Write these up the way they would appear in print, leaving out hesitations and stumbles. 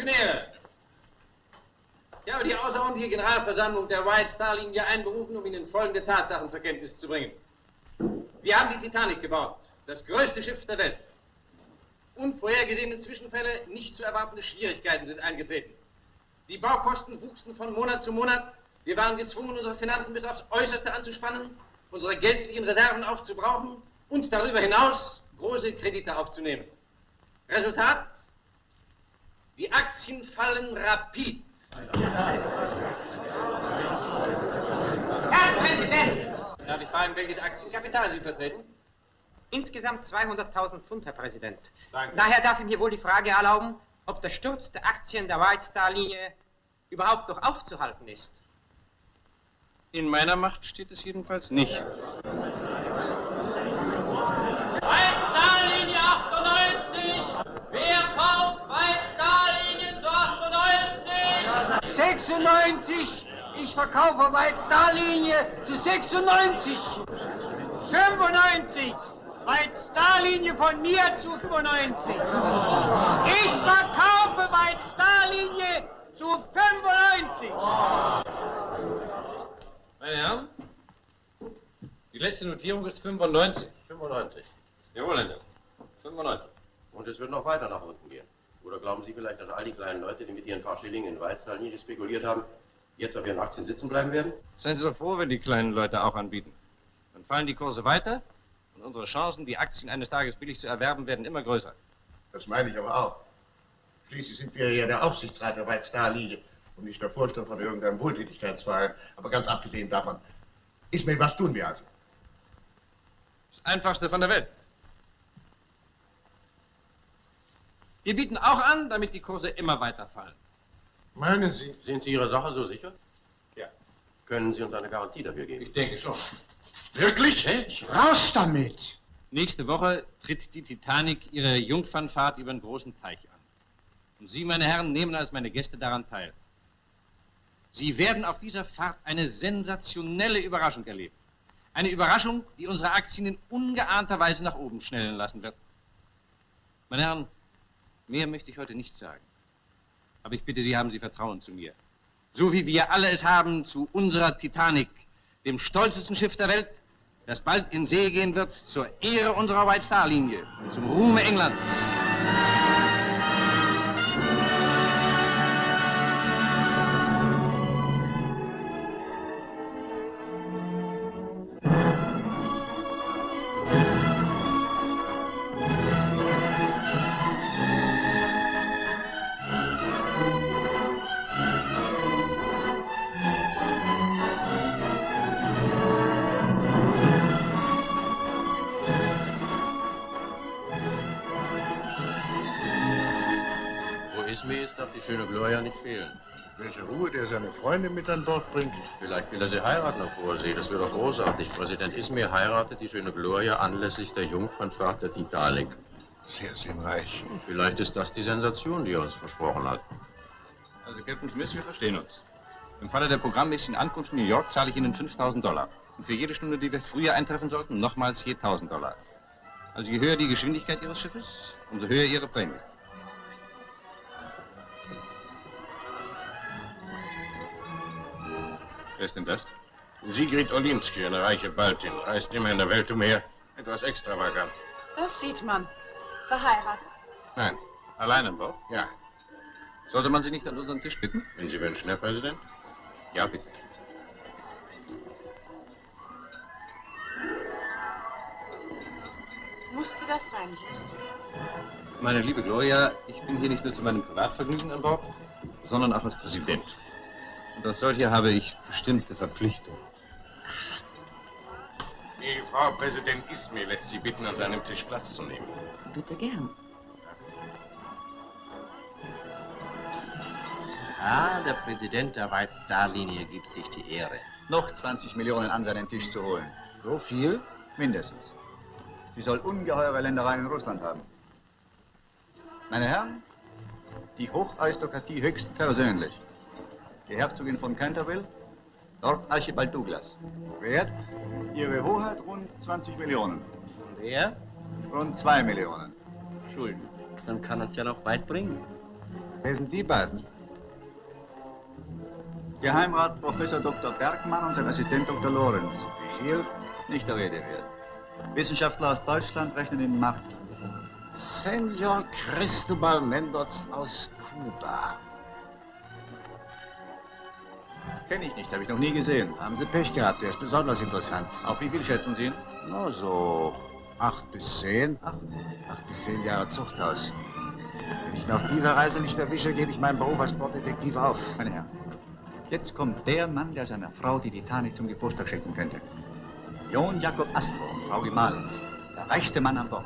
Aktionäre! Ich habe die außerordentliche Generalversammlung der White Star Linie einberufen, um Ihnen folgende Tatsachen zur Kenntnis zu bringen. Wir haben die Titanic gebaut, das größte Schiff der Welt. Unvorhergesehene Zwischenfälle, nicht zu erwartende Schwierigkeiten sind eingetreten. Die Baukosten wuchsen von Monat zu Monat. Wir waren gezwungen, unsere Finanzen bis aufs Äußerste anzuspannen, unsere geldlichen Reserven aufzubrauchen und darüber hinaus große Kredite aufzunehmen. Resultat? Die Aktien fallen rapid. Herr Präsident! Darf ich fragen, welches Aktienkapital Sie vertreten? Insgesamt 200.000 Pfund, Herr Präsident. Danke. Daher darf ich mir wohl die Frage erlauben, ob der Sturz der Aktien der White Star Linie überhaupt noch aufzuhalten ist. In meiner Macht steht es jedenfalls nicht. White Star Linie 98! Wer kauft White Star Linie zu 98? 96! Ich verkaufe White Star Linie zu 96! 95! White Star Linie von mir zu 95! Ich verkaufe White Star Linie zu 95! Meine Herren, die letzte Notierung ist 95. 95. Jawohl, Herr 95. Und es wird noch weiter nach unten gehen. Oder glauben Sie vielleicht, dass all die kleinen Leute, die mit ihren paar Schillingen in White Star Linie spekuliert haben, jetzt auf ihren Aktien sitzen bleiben werden? Seien Sie doch froh, wenn die kleinen Leute auch anbieten. Dann fallen die Kurse weiter und unsere Chancen, die Aktien eines Tages billig zu erwerben, werden immer größer. Das meine ich aber auch. Schließlich sind wir ja der Aufsichtsrat der White Star Linie und nicht der Vorstand von irgendeinem Wohltätigkeitsverein. Aber ganz abgesehen davon, Ismail, was tun wir also? Das Einfachste von der Welt. Wir bieten auch an, damit die Kurse immer weiter fallen. Meinen Sie? Sind Sie Ihrer Sache so sicher? Ja. Können Sie uns eine Garantie dafür geben? Ich denke schon. Wirklich? Raus damit! Nächste Woche tritt die Titanic ihre Jungfernfahrt über den großen Teich an. Und Sie, meine Herren, nehmen als meine Gäste daran teil. Sie werden auf dieser Fahrt eine sensationelle Überraschung erleben. Eine Überraschung, die unsere Aktien in ungeahnter Weise nach oben schnellen lassen wird. Meine Herren, mehr möchte ich heute nicht sagen. Aber ich bitte Sie, haben Sie Vertrauen zu mir. So wie wir alle es haben zu unserer Titanic, dem stolzesten Schiff der Welt, das bald in See gehen wird, zur Ehre unserer White Star Linie und zum Ruhme Englands. Ismail darf die schöne Gloria nicht fehlen. Welche Ruhe der seine Freunde mit an Bord bringt. Vielleicht will er sie heiraten auf hoher See. Das wäre doch großartig. Präsident Ismail heiratet die schöne Gloria anlässlich der Jungfernfahrt der Titanic. Sehr sinnreich. Vielleicht ist das die Sensation, die er uns versprochen hat. Also, Captain Smith, wir verstehen uns. Im Falle der programmmäßigen Ankunft in New York zahle ich Ihnen $5.000. Und für jede Stunde, die wir früher eintreffen sollten, nochmals je $1.000. Also je höher die Geschwindigkeit Ihres Schiffes, umso höher Ihre Prämie. Wer ist denn das? Sigrid Olimski, eine reiche Baltin, reist immer in der Welt umher. Etwas extravagant. Das sieht man. Verheiratet? Nein. Allein an Bord? Ja. Sollte man Sie nicht an unseren Tisch bitten? Wenn Sie wünschen, Herr Präsident. Ja, bitte. Musste das sein, Jus? Meine liebe Gloria, ich bin hier nicht nur zu meinem Privatvergnügen an Bord, sondern auch als Präsident. Und als solcher habe ich bestimmte Verpflichtungen. Die Frau Präsident Ismail lässt Sie bitten, an seinem Tisch Platz zu nehmen. Bitte gern. Ah, der Präsident der White Star Linie gibt sich die Ehre. Noch 20 Millionen an seinen Tisch zu holen. So viel? Mindestens. Sie soll ungeheure Ländereien in Russland haben. Meine Herren, die Hocharistokratie höchstpersönlich. Die Herzogin von Canterville, Lord Archibald Douglas. Wert? Ihre Hoheit rund 20 Millionen. Und er? Rund 2 Millionen. Schulden. Dann kann er es ja noch weit bringen. Wer sind die beiden? Geheimrat Professor Dr. Bergmann und sein Assistent Dr. Lorenz. Wie viel? Nicht der Rede wert. Wissenschaftler aus Deutschland rechnen in Mark. Senor Cristobal Mendoz aus Kuba. Kenne ich nicht, habe ich noch nie gesehen. Haben Sie Pech gehabt, der ist besonders interessant. Auf wie viel schätzen Sie ihn? Na, so 8 bis 10. 8 bis 10 Jahre Zuchthaus. Wenn ich ihn auf dieser Reise nicht erwische, gebe ich meinen Beruf als Borddetektiv auf. Meine Herren, jetzt kommt der Mann, der seiner Frau die Titanic zum Geburtstag schenken könnte. John Jakob Astor, Frau Gemahlin. Der reichste Mann an Bord.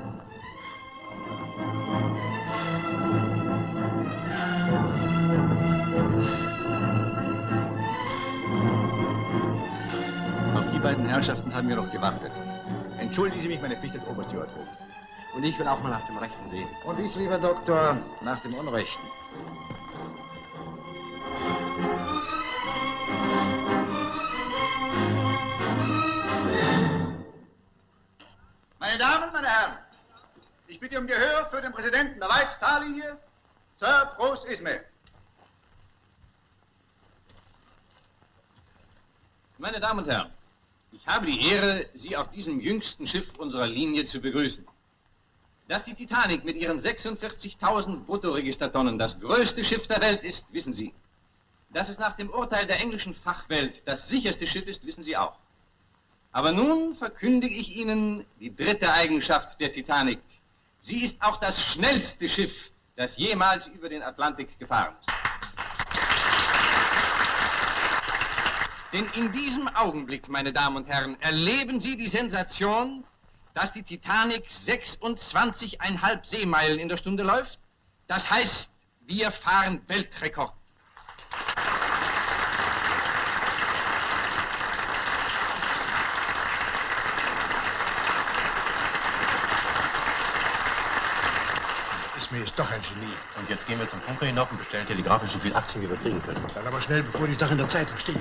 Auf die beiden Herrschaften haben wir noch gewartet. Entschuldigen Sie mich, meine Pflicht als Obersteward ruft. Und ich will auch mal nach dem Rechten sehen. Und ich, lieber Doktor, nach dem Unrechten. Meine Damen, meine Herren, ich bitte um Gehör für den Präsidenten der White-Star-Linie, Sir Bruce Ismay. Meine Damen und Herren, ich habe die Ehre, Sie auf diesem jüngsten Schiff unserer Linie zu begrüßen. Dass die Titanic mit ihren 46.000 Bruttoregistertonnen das größte Schiff der Welt ist, wissen Sie. Dass es nach dem Urteil der englischen Fachwelt das sicherste Schiff ist, wissen Sie auch. Aber nun verkündige ich Ihnen die dritte Eigenschaft der Titanic. Sie ist auch das schnellste Schiff, das jemals über den Atlantik gefahren ist. Denn in diesem Augenblick, meine Damen und Herren, erleben Sie die Sensation, dass die Titanic 26,5 Seemeilen in der Stunde läuft. Das heißt, wir fahren Weltrekord. Ismay ist doch ein Genie. Und jetzt gehen wir zum Funker hinauf und bestellen telegrafisch so viel Aktien, wie wir kriegen können. Dann aber schnell, bevor die Sache in der Zeitung steht.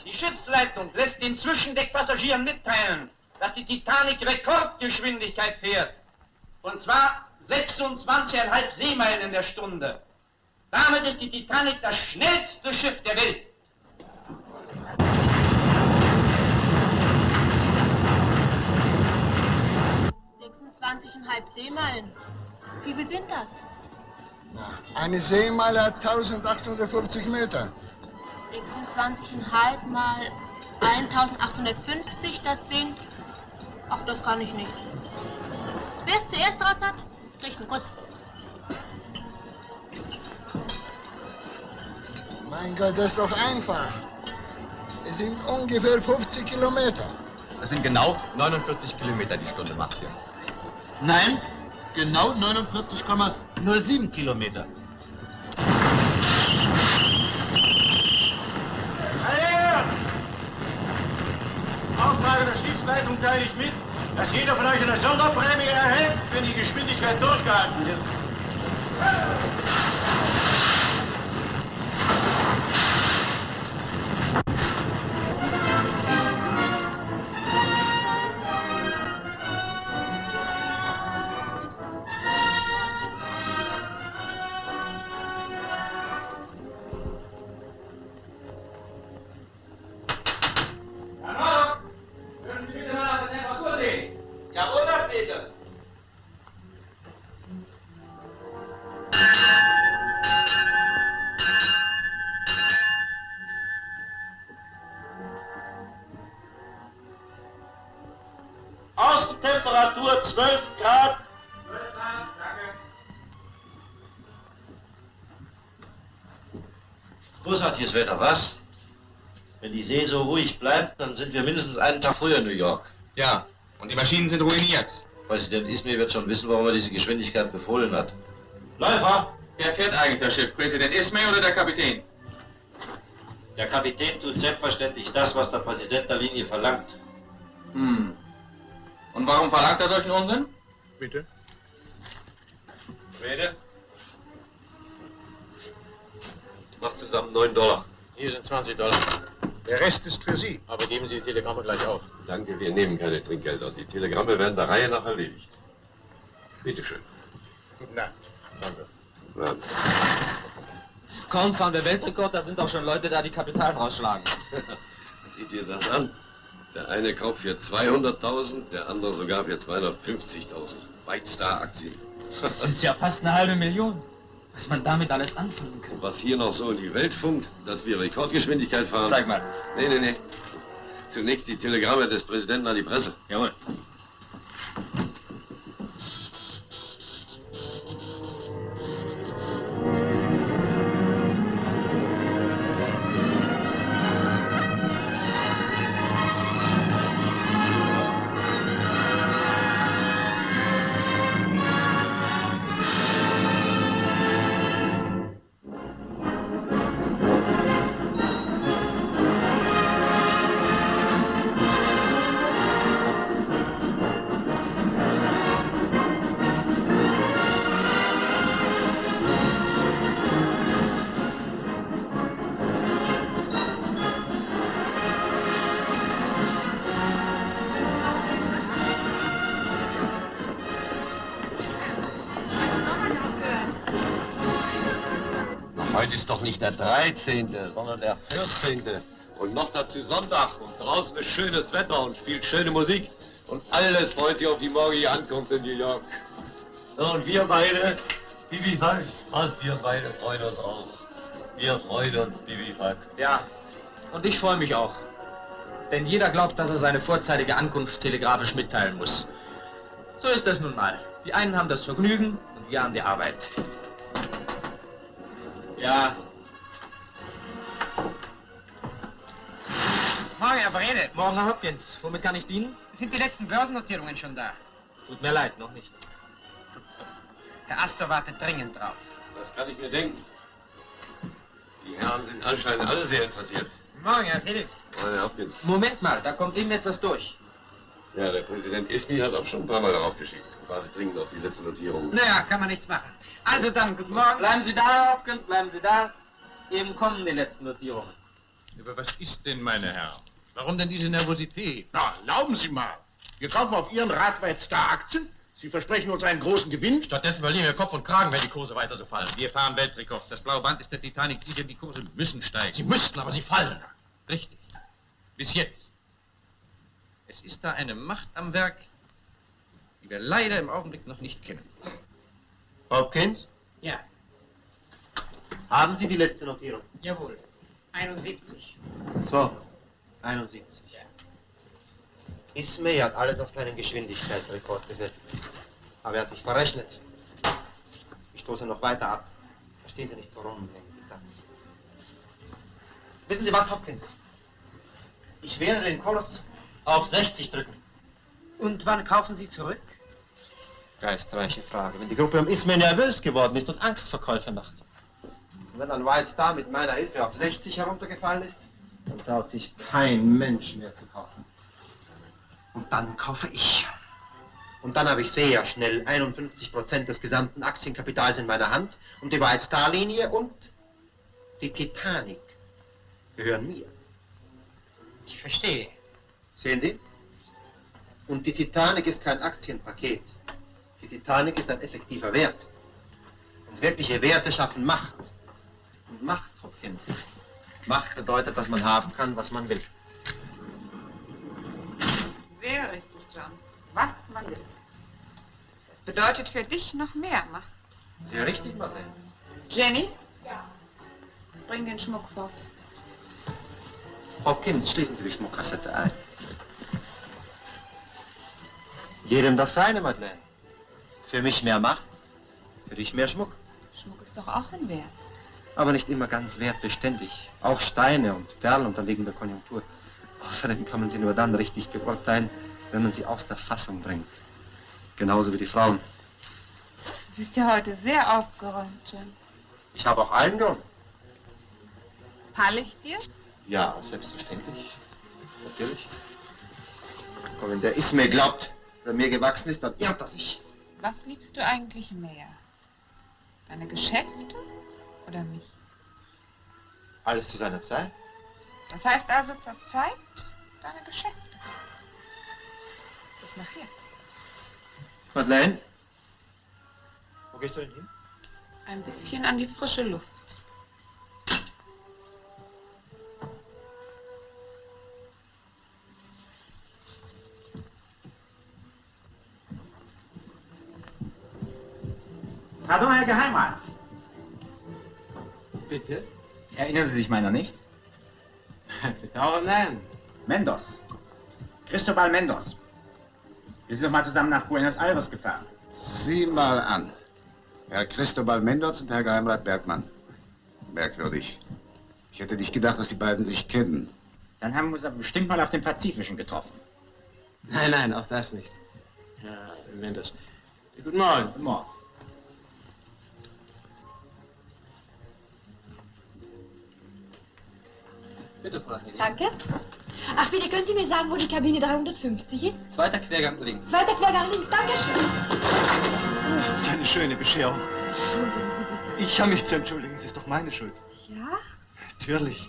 Die Schiffsleitung lässt den Zwischendeckpassagieren mitteilen, dass die Titanic Rekordgeschwindigkeit fährt. Und zwar 26,5 Seemeilen in der Stunde. Damit ist die Titanic das schnellste Schiff der Welt. Seemeilen. Wie viel sind das? Eine Seemeile hat 1850 Meter. 26,5 mal 1850, das sind... Ach, das kann ich nicht. Wer es zuerst raus hat, kriegt einen Kuss. Mein Gott, das ist doch einfach. Es sind ungefähr 50 Kilometer. Das sind genau 49 Kilometer die Stunde, Martin. Nein, genau 49,07 Kilometer. Auftrag der Schiffsleitung teile ich mit, dass jeder von euch eine Sonderprämie erhält, wenn die Geschwindigkeit durchgehalten wird. Außentemperatur 12 Grad. Großartiges Wetter, was? Wenn die See so ruhig bleibt, dann sind wir mindestens einen Tag früher in New York. Ja, und die Maschinen sind ruiniert. Präsident Ismay wird schon wissen, warum er diese Geschwindigkeit befohlen hat. Läufer, wer fährt eigentlich das Schiff? Präsident Ismay oder der Kapitän? Der Kapitän tut selbstverständlich das, was der Präsident der Linie verlangt. Und warum verlangt er solchen Unsinn? Bitte? Rede? Macht zusammen $9. Hier sind $20. Der Rest ist für Sie. Aber geben Sie die Telegramme gleich auf. Danke, wir nehmen keine Trinkgelder. Die Telegramme werden der Reihe nach erledigt. Bitte schön. Guten Abend. Danke. Ja. Kaum fahren wir Weltrekord, da sind auch schon Leute da, die Kapital rausschlagen. Sieh dir das an. Der eine kauft für 200.000, der andere sogar für 250.000. White-Star-Aktien. Das ist ja fast eine halbe Million. Was man damit alles anfangen kann. Und was hier noch so in die Welt funkt, dass wir Rekordgeschwindigkeit fahren. Zeig mal. Nee. Zunächst die Telegramme des Präsidenten an die Presse. Jawohl. Heute ist doch nicht der 13., sondern der 14. Und noch dazu Sonntag und draußen ist schönes Wetter und spielt schöne Musik. Und alles freut sich auf die morgige Ankunft in New York. So, und wir beide, Bibi Fax, wir beide freuen uns auch. Wir freuen uns, Bibi Fax. Ja, und ich freue mich auch. Denn jeder glaubt, dass er seine vorzeitige Ankunft telegrafisch mitteilen muss. So ist das nun mal. Die einen haben das Vergnügen und wir haben die Arbeit. Ja. Morgen, Herr Brede. Morgen, Herr Hopkins. Womit kann ich dienen? Sind die letzten Börsennotierungen schon da? Tut mir leid, noch nicht. Super. Herr Astor wartet dringend drauf. Das kann ich mir denken. Die Herren sind anscheinend alle sehr interessiert. Morgen, Herr Phillips. Herr Hopkins. Moment mal, da kommt eben etwas durch. Ja, der Präsident Ismy hat auch schon ein paar Mal darauf geschickt. Wartet dringend auf die letzte Notierung. Naja, kann man nichts machen. Also dann, guten Morgen. Bleiben Sie da, Herr Hopkins, bleiben Sie da. Eben kommen die letzten Notierungen. Aber was ist denn, meine Herren? Warum denn diese Nervosität? Na, erlauben Sie mal. Wir kaufen auf Ihren Rat White-Star-Aktien. Sie versprechen uns einen großen Gewinn. Stattdessen verlieren wir Kopf und Kragen, wenn die Kurse weiter so fallen. Wir fahren Weltrekord. Das blaue Band ist der Titanic sicher. Die Kurse müssen steigen. Sie müssten, aber sie fallen. Richtig. Bis jetzt. Es ist da eine Macht am Werk, die wir leider im Augenblick noch nicht kennen. Hopkins, Ja, haben Sie die letzte Notierung? jawohl. 71. So, 71. Ismay hat alles auf seinen Geschwindigkeitsrekord gesetzt. Aber er hat sich verrechnet. Ich stoße noch weiter ab. Verstehen Sie nicht so rum, hängen Sie das. Wissen Sie was, Hopkins? Ich werde den Kurs auf 60 drücken. Und wann kaufen Sie zurück? Geistreiche Frage. Wenn die Gruppe um Ismay nervös geworden ist und Angstverkäufe macht. Und wenn ein White-Star mit meiner Hilfe auf 60 heruntergefallen ist, dann traut sich kein Mensch mehr zu kaufen. Und dann kaufe ich. Und dann habe ich sehr schnell 51% des gesamten Aktienkapitals in meiner Hand und die White-Star-Linie und die Titanic gehören mir. Ich verstehe. Sehen Sie? Und die Titanic ist kein Aktienpaket. Die Titanic ist ein effektiver Wert. Und wirkliche Werte schaffen Macht. Und Macht, Hopkins. Macht bedeutet, dass man haben kann, was man will. Sehr richtig, John. Was man will. Das bedeutet für dich noch mehr Macht. Sehr richtig, Marcel. Jenny? Ja. Bring den Schmuck fort. Hopkins, schließen Sie die Schmuckkassette ein. Jedem das seine, Madeleine. Für mich mehr Macht, für dich mehr Schmuck. Schmuck ist doch auch ein Wert. Aber nicht immer ganz wertbeständig. Auch Steine und Perlen unterliegen der Konjunktur. Außerdem kann man sie nur dann richtig beurteilen, wenn man sie aus der Fassung bringt. Genauso wie die Frauen. Du bist ja heute sehr aufgeräumt, John. Ich habe auch allen Grund. Falle ich dir? Ja, selbstverständlich. Natürlich. Aber wenn der Ismay glaubt, dass er mir gewachsen ist, dann irrt er sich. Was liebst du eigentlich mehr? Deine Geschäfte oder mich? Alles zu seiner Zeit. Das heißt also zur Zeit deine Geschäfte. Bis nachher. Madeleine? Wo gehst du denn hin? Ein bisschen an die frische Luft. Pardon, Herr Geheimrat. Bitte? Erinnern Sie sich meiner nicht? Bitte, nein. Mendoz. Cristobal Mendoz. Wir sind doch mal zusammen nach Buenos Aires gefahren. Sieh mal an. Herr Cristobal Mendoz und Herr Geheimrat Bergmann. Merkwürdig. Ich hätte nicht gedacht, dass die beiden sich kennen. Dann haben wir uns aber bestimmt mal auf dem Pazifischen getroffen. Nein, nein, auch das nicht. Ja, Mendes. Guten Morgen. Guten Morgen. Bitte, Frau Henning. Danke. Ach, bitte, könnt ihr mir sagen, wo die Kabine 350 ist? Zweiter Quergang links. Zweiter Quergang links, Dankeschön. Das ist eine schöne Bescherung. Entschuldigen Sie bitte. Ich habe mich zu entschuldigen, es ist doch meine Schuld. Ja? Natürlich.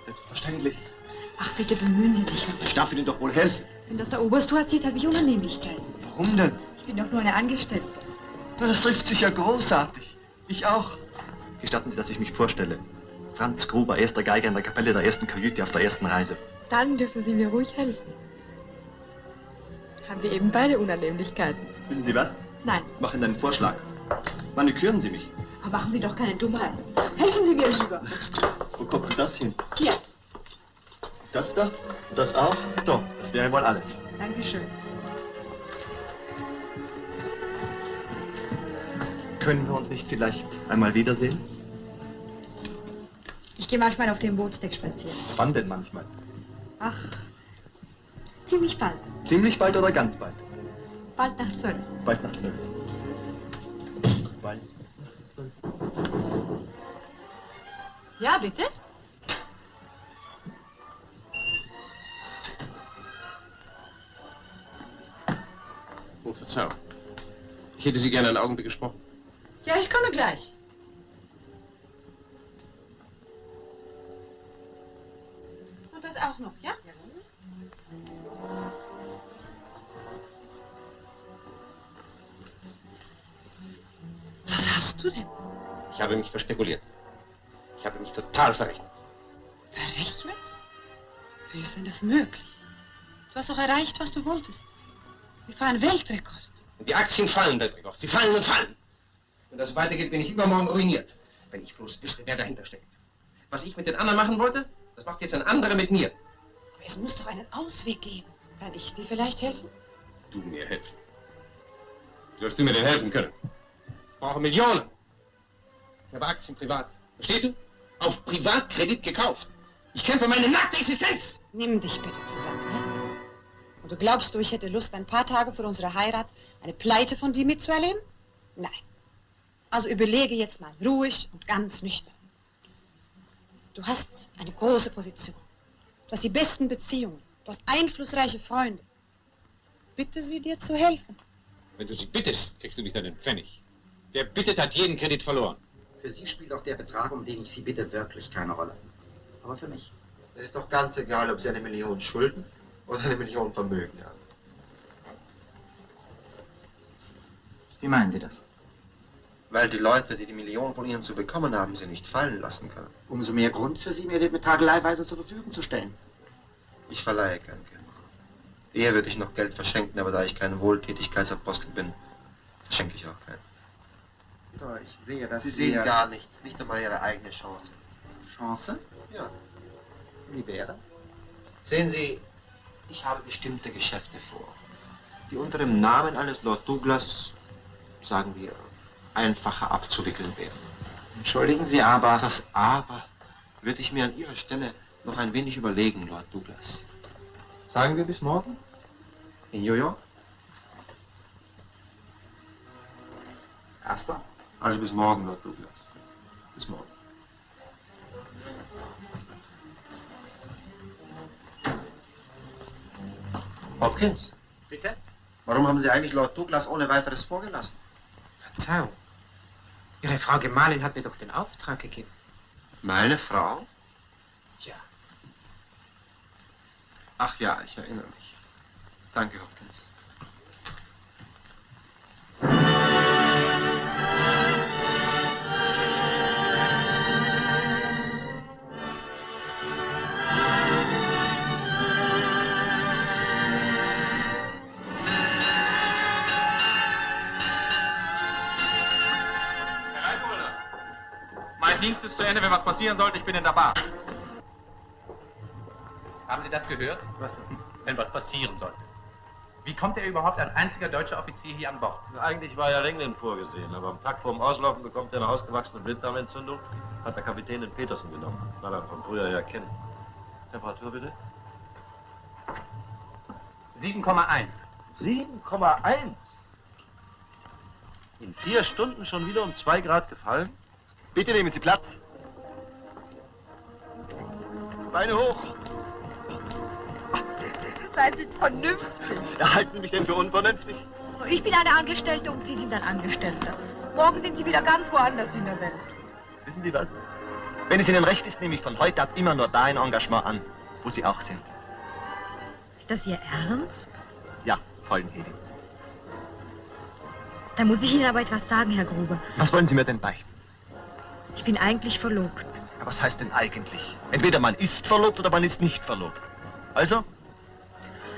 Selbstverständlich. Ach, bitte bemühen Sie sich. Ich darf Ihnen doch wohl helfen. Wenn das der Oberstrat sieht, habe ich Unannehmlichkeiten. Warum denn? Ich bin doch nur eine Angestellte. Na, das trifft sich ja großartig. Ich auch. Gestatten Sie, dass ich mich vorstelle. Franz Gruber, erster Geiger in der Kapelle der ersten Kajüte auf der ersten Reise. Dann dürfen Sie mir ruhig helfen. Haben wir eben beide Unannehmlichkeiten? Wissen Sie was? Nein. Mach Ihnen einen Vorschlag. Maniküren Sie mich. Aber machen Sie doch keine Dummheiten. Helfen Sie mir lieber. Wo kommt denn das hin? Hier. Das da? Und das auch? So, das wäre wohl alles. Dankeschön. Können wir uns nicht vielleicht einmal wiedersehen? Ich gehe manchmal auf dem Bootsdeck spazieren. Wann denn manchmal? Ach, ziemlich bald. Ziemlich bald oder ganz bald? Bald nach 12. Bald nach 12. Bald. Ja, bitte? Oh, Verzeihung. Ich hätte Sie gerne einen Augenblick gesprochen. Ja, ich komme gleich. Und das auch noch, ja? Was hast du denn? Ich habe mich verspekuliert. Ich habe mich total verrechnet. Verrechnet? Wie ist denn das möglich? Du hast doch erreicht, was du wolltest. Wir fahren Weltrekord. Und die Aktien fallen, Weltrekord. Sie fallen und fallen. Wenn das weitergeht, bin ich übermorgen ruiniert. Wenn ich bloß wüsste, wer dahinter steckt. Was ich mit den anderen machen wollte, das macht jetzt ein anderer mit mir. Aber es muss doch einen Ausweg geben. Kann ich dir vielleicht helfen? Du mir helfen. Wie sollst du mir denn helfen können? Ich brauche Millionen. Ich habe Aktien privat. Verstehst du? Auf Privatkredit gekauft. Ich kämpfe um meine nackte Existenz. Nimm dich bitte zusammen, ja? Und du glaubst, ich hätte Lust, ein paar Tage vor unserer Heirat eine Pleite von dir mitzuerleben? Nein. Also überlege jetzt mal ruhig und ganz nüchtern. Du hast eine große Position. Du hast die besten Beziehungen. Du hast einflussreiche Freunde. Bitte sie dir zu helfen. Wenn du sie bittest, kriegst du nicht einen Pfennig. Wer bittet, hat jeden Kredit verloren. Für Sie spielt auch der Betrag, um den ich Sie bitte, wirklich keine Rolle. Aber für mich. Es ist doch ganz egal, ob Sie eine Million Schulden oder eine Million Vermögen haben. Wie meinen Sie das? Weil die Leute, die die Million von Ihnen zu bekommen haben, sie nicht fallen lassen können. Umso mehr Grund für Sie, mir den Betrag leihweise zur Verfügung zu stellen. Ich verleihe kein Geld. Eher würde ich noch Geld verschenken, aber da ich kein Wohltätigkeitsapostel bin, verschenke ich auch keins. So, ich sehe, dass Sie sehen gar nichts, nicht einmal Ihre eigene Chance. Chance? Ja. Wie wäre? Sehen Sie, ich habe bestimmte Geschäfte vor, die unter dem Namen eines Lord Douglas, sagen wir, einfacher abzuwickeln wären. Entschuldigen Sie, aber... Das Aber würde ich mir an Ihrer Stelle noch ein wenig überlegen, Lord Douglas. Sagen wir bis morgen? In New York? Erster? Also bis morgen, Lord Douglas. Bis morgen. Hopkins, Bitte? warum haben Sie eigentlich Lord Douglas ohne weiteres vorgelassen? Verzeihung. Ihre Frau Gemahlin hat mir doch den Auftrag gegeben. Meine Frau? Ja. Ach ja, ich erinnere mich. Danke, Hopkins. Mein Dienst ist zu Ende, wenn was passieren sollte, ich bin in der Bar. Haben Sie das gehört? Was? Wenn was passieren sollte. Wie kommt er überhaupt als einziger deutscher Offizier hier an Bord? Eigentlich war ja England vorgesehen, aber am Tag vorm Auslaufen bekommt er eine ausgewachsene Blinddarmentzündung, hat der Kapitän den Petersen genommen, weil er von früher ja kennt. Temperatur bitte? 7,1. 7,1? In 4 Stunden schon wieder um 2 Grad gefallen? Bitte nehmen Sie Platz. Beine hoch. Seien Sie vernünftig. Halten Sie mich denn für unvernünftig? Ich bin eine Angestellte und Sie sind ein Angestellter. Morgen sind Sie wieder ganz woanders in der Welt. Wissen Sie was? Wenn es Ihnen recht ist, nehme ich von heute ab immer nur da ein Engagement an, wo Sie auch sind. Ist das Ihr Ernst? Ja, Freudenhedi. Da muss ich Ihnen aber etwas sagen, Herr Gruber. Was wollen Sie mir denn beichten? Ich bin eigentlich verlobt. Ja, was heißt denn eigentlich? Entweder man ist verlobt oder man ist nicht verlobt. Also?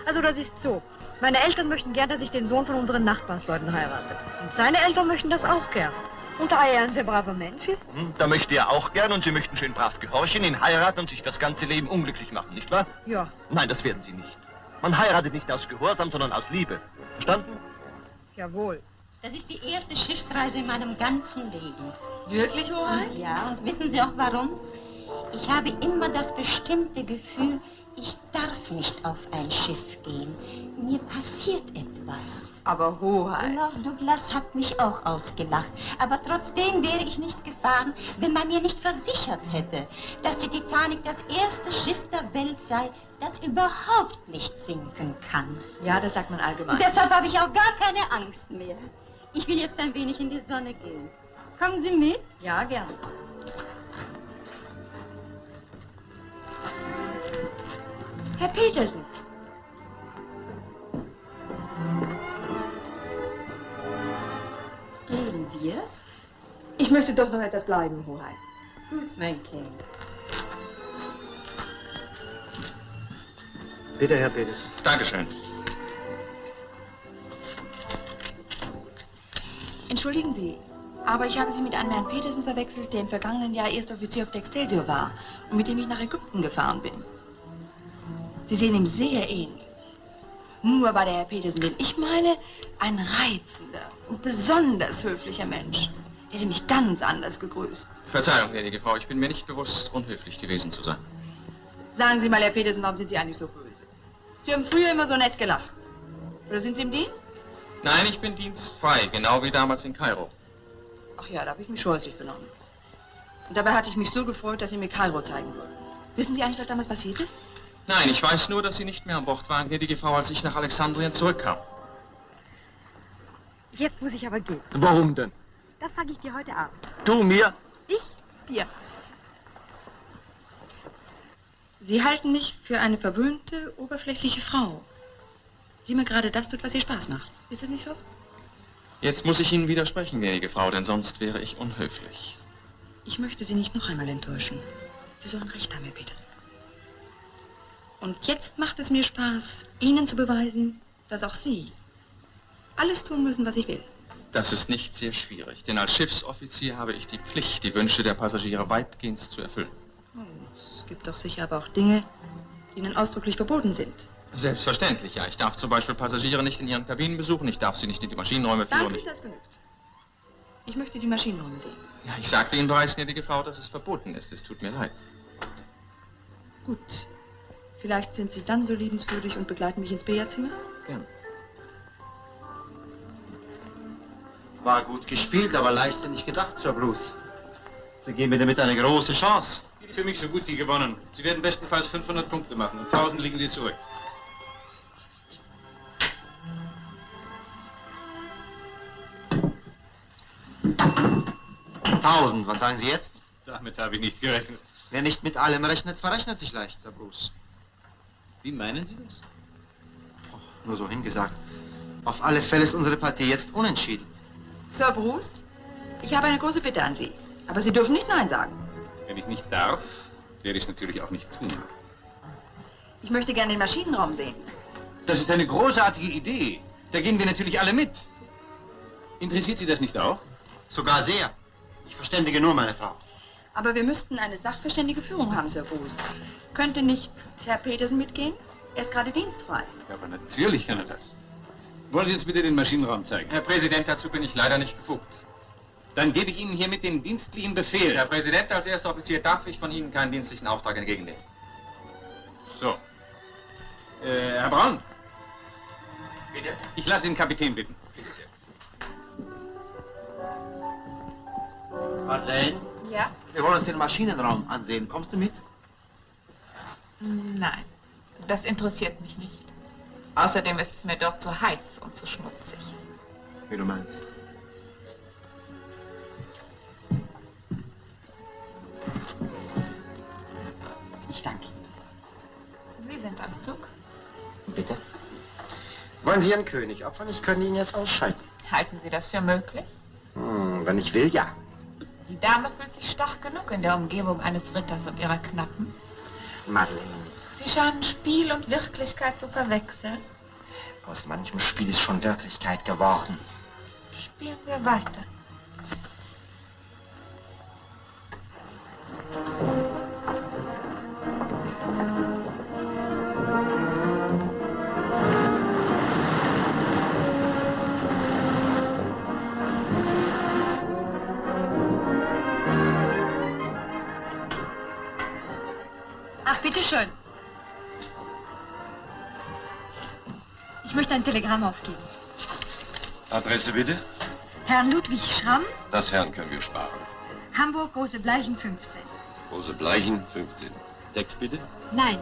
Also das ist so. Meine Eltern möchten gern, dass ich den Sohn von unseren Nachbarsleuten heirate. Und seine Eltern möchten das auch gern. Und da er ein sehr braver Mensch ist... Da möchte er auch gern und Sie möchten schön brav gehorchen, ihn heiraten und sich das ganze Leben unglücklich machen, nicht wahr? Ja. Nein, das werden Sie nicht. Man heiratet nicht aus Gehorsam, sondern aus Liebe. Verstanden? Jawohl. Das ist die erste Schiffsreise in meinem ganzen Leben. Wirklich, Hoheit? Ja, und wissen Sie auch warum? Ich habe immer das bestimmte Gefühl, ich darf nicht auf ein Schiff gehen. Mir passiert etwas. Aber Hoheit... Lord Douglas hat mich auch ausgelacht. Aber trotzdem wäre ich nicht gefahren, wenn man mir nicht versichert hätte, dass die Titanic das erste Schiff der Welt sei, das überhaupt nicht sinken kann. Ja, das sagt man allgemein. Deshalb habe ich auch gar keine Angst mehr. Ich will jetzt ein wenig in die Sonne gehen. Kommen Sie mit? Ja, gern. Herr Petersen. Gehen wir? Ich möchte doch noch etwas bleiben, Hoheit. Gut, mein Kind. Bitte, Herr Petersen. Dankeschön. Entschuldigen Sie, aber ich habe Sie mit einem Herrn Petersen verwechselt, der im vergangenen Jahr Erstoffizier auf der Excelsior war und mit dem ich nach Ägypten gefahren bin. Sie sehen ihm sehr ähnlich. Nur war der Herr Petersen, den ich meine, ein reizender und besonders höflicher Mensch. Der hätte mich ganz anders gegrüßt. Verzeihung, gnädige Frau, ich bin mir nicht bewusst, unhöflich gewesen zu sein. Sagen Sie mal, Herr Petersen, warum sind Sie eigentlich so böse? Sie haben früher immer so nett gelacht. Oder sind Sie im Dienst? Nein, ich bin dienstfrei, genau wie damals in Kairo. Ach ja, da habe ich mich scheußlich benommen. Und dabei hatte ich mich so gefreut, dass Sie mir Kairo zeigen wollten. Wissen Sie eigentlich, was damals passiert ist? Nein, ich weiß nur, dass Sie nicht mehr an Bord waren, gnädige Frau, als ich nach Alexandrien zurückkam. Jetzt muss ich aber gehen. Warum denn? Das sage ich dir heute Abend. Du mir? Ich dir. Sie halten mich für eine verwöhnte, oberflächliche Frau, die mir gerade das tut, was ihr Spaß macht. Ist das nicht so? Jetzt muss ich Ihnen widersprechen, gnädige Frau, denn sonst wäre ich unhöflich. Ich möchte Sie nicht noch einmal enttäuschen. Sie sollen recht haben, Herr Petersen. Und jetzt macht es mir Spaß, Ihnen zu beweisen, dass auch Sie alles tun müssen, was ich will. Das ist nicht sehr schwierig, denn als Schiffsoffizier habe ich die Pflicht, die Wünsche der Passagiere weitgehend zu erfüllen. Oh, es gibt doch sicher aber auch Dinge, die Ihnen ausdrücklich verboten sind. Selbstverständlich, ja. Ich darf zum Beispiel Passagiere nicht in ihren Kabinen besuchen, ich darf sie nicht in die Maschinenräume führen. Danke, das genügt. Ich möchte die Maschinenräume sehen. Ja, ich sagte Ihnen bereits, gnädige Frau, dass es verboten ist. Es tut mir leid. Gut. Vielleicht sind Sie dann so liebenswürdig und begleiten mich ins Billardzimmer? Gern. War gut gespielt, aber leichtsinnig gedacht, Sir Bruce. Sie geben mir damit eine große Chance. Für mich so gut wie gewonnen. Sie werden bestenfalls 500 Punkte machen und 1000 liegen Sie zurück. 1000, was sagen Sie jetzt? Damit habe ich nicht gerechnet. Wer nicht mit allem rechnet, verrechnet sich leicht, Sir Bruce. Wie meinen Sie das? Nur so hingesagt. Auf alle Fälle ist unsere Partie jetzt unentschieden. Sir Bruce, ich habe eine große Bitte an Sie. Aber Sie dürfen nicht Nein sagen. Wenn ich nicht darf, werde ich es natürlich auch nicht tun. Ich möchte gerne den Maschinenraum sehen. Das ist eine großartige Idee. Da gehen wir natürlich alle mit. Interessiert Sie das nicht auch? Sogar sehr. Ich verständige nur meine Frau. Aber wir müssten eine sachverständige Führung haben, Sir Bruce. Könnte nicht Herr Petersen mitgehen? Er ist gerade dienstfrei. Ja, aber natürlich kann er das. Wollen Sie uns bitte den Maschinenraum zeigen? Herr Präsident, dazu bin ich leider nicht befugt. Dann gebe ich Ihnen hiermit den dienstlichen Befehl. Herr Präsident, als erster Offizier darf ich von Ihnen keinen dienstlichen Auftrag entgegennehmen. So. Herr Braun. Bitte? Ich lasse den Kapitän bitten. Bitte sehr. Madeleine, Ja? wir wollen uns den Maschinenraum ansehen. Kommst du mit? Nein, das interessiert mich nicht. Außerdem ist es mir dort zu heiß und zu schmutzig. Wie du meinst. Ich danke Ihnen. Sie sind am Zug. Bitte. Wollen Sie Ihren König opfern? Ich könnte ihn jetzt ausschalten. Halten Sie das für möglich? Wenn ich will, ja. Die Dame fühlt sich stark genug in der Umgebung eines Ritters und ihrer Knappen. Madeleine, Sie scheinen Spiel und Wirklichkeit zu verwechseln. aus manchem Spiel ist schon Wirklichkeit geworden. Spielen wir weiter. Ach, bitteschön. Ich möchte ein Telegramm aufgeben. Adresse bitte? Herrn Ludwig Schramm, Das Herrn können wir sparen. Hamburg, Große Bleichen 15. Große Bleichen, 15. Text bitte? Nein.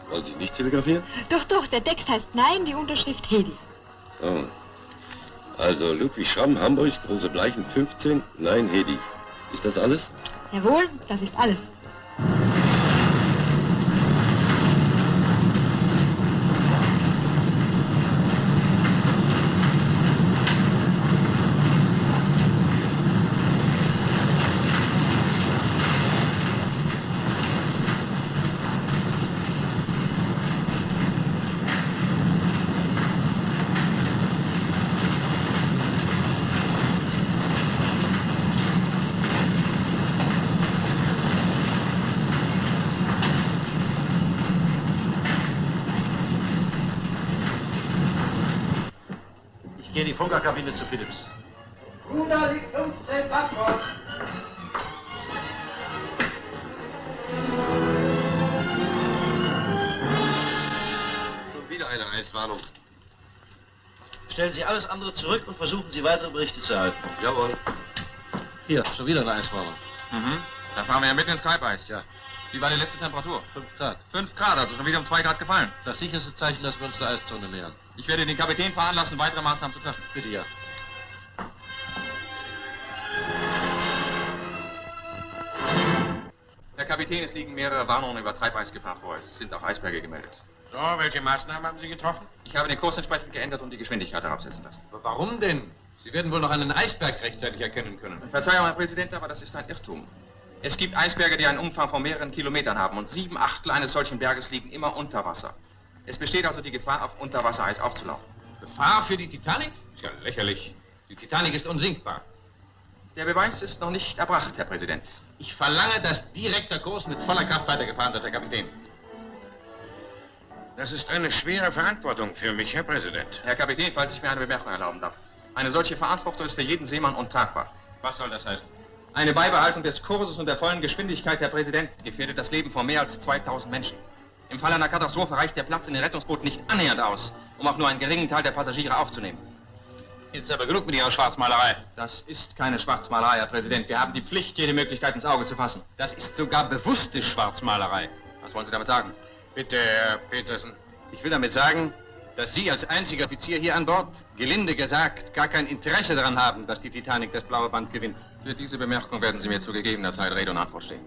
Wollen Sie nicht telegrafieren? Doch, doch, der Text heißt Nein, die Unterschrift Hedi. So. Also Ludwig Schramm, Hamburg, Große Bleichen, 15. Nein, Hedi. Ist das alles? Jawohl, das ist alles. Ich gehe in die Funkerkabine zu Philips. Ruder liegt 15 Backbord. Schon wieder eine Eiswarnung. Stellen Sie alles andere zurück und versuchen Sie weitere Berichte zu erhalten. Jawohl. Hier, schon wieder eine Eiswarnung. Da fahren wir ja mitten ins Treibeis. Ja. Wie war die letzte Temperatur? 5 Grad. 5 Grad, also schon wieder um 2 Grad gefallen. Das sicherste Zeichen, dass wir uns der Eiszone nähern. Ich werde den Kapitän veranlassen, weitere Maßnahmen zu treffen. Bitte, ja. Herr Kapitän, es liegen mehrere Warnungen über Treibeisgefahr vor. Es sind auch Eisberge gemeldet. So, welche Maßnahmen haben Sie getroffen? Ich habe den Kurs entsprechend geändert und die Geschwindigkeit herabsetzen lassen. Aber warum denn? Sie werden wohl noch einen Eisberg rechtzeitig erkennen können. Verzeihung, Herr Präsident, aber das ist ein Irrtum. Es gibt Eisberge, die einen Umfang von mehreren Kilometern haben und 7/8 eines solchen Berges liegen immer unter Wasser. Es besteht also die Gefahr, auf Unterwassereis aufzulaufen. Gefahr für die Titanic? Ist ja lächerlich. Die Titanic ist unsinkbar. Der Beweis ist noch nicht erbracht, Herr Präsident. Ich verlange, dass direkt der Kurs mit voller Kraft weitergefahren wird, Herr Kapitän. Das ist eine schwere Verantwortung für mich, Herr Präsident. Herr Kapitän, falls ich mir eine Bemerkung erlauben darf. Eine solche Verantwortung ist für jeden Seemann untragbar. Was soll das heißen? Eine Beibehaltung des Kurses und der vollen Geschwindigkeit, Herr Präsident, gefährdet das Leben von mehr als 2000 Menschen. Im Fall einer Katastrophe reicht der Platz in den Rettungsbooten nicht annähernd aus, um auch nur einen geringen Teil der Passagiere aufzunehmen. Jetzt aber genug mit Ihrer Schwarzmalerei. Das ist keine Schwarzmalerei, Herr Präsident. Wir haben die Pflicht, jede Möglichkeit ins Auge zu fassen. Das ist sogar bewusste Schwarzmalerei. Was wollen Sie damit sagen? Bitte, Herr Petersen. Ich will damit sagen, dass Sie als einziger Offizier hier an Bord, gelinde gesagt, gar kein Interesse daran haben, dass die Titanic das blaue Band gewinnt. Für diese Bemerkung werden Sie mir zu gegebener Zeit Rede und Antwort stehen.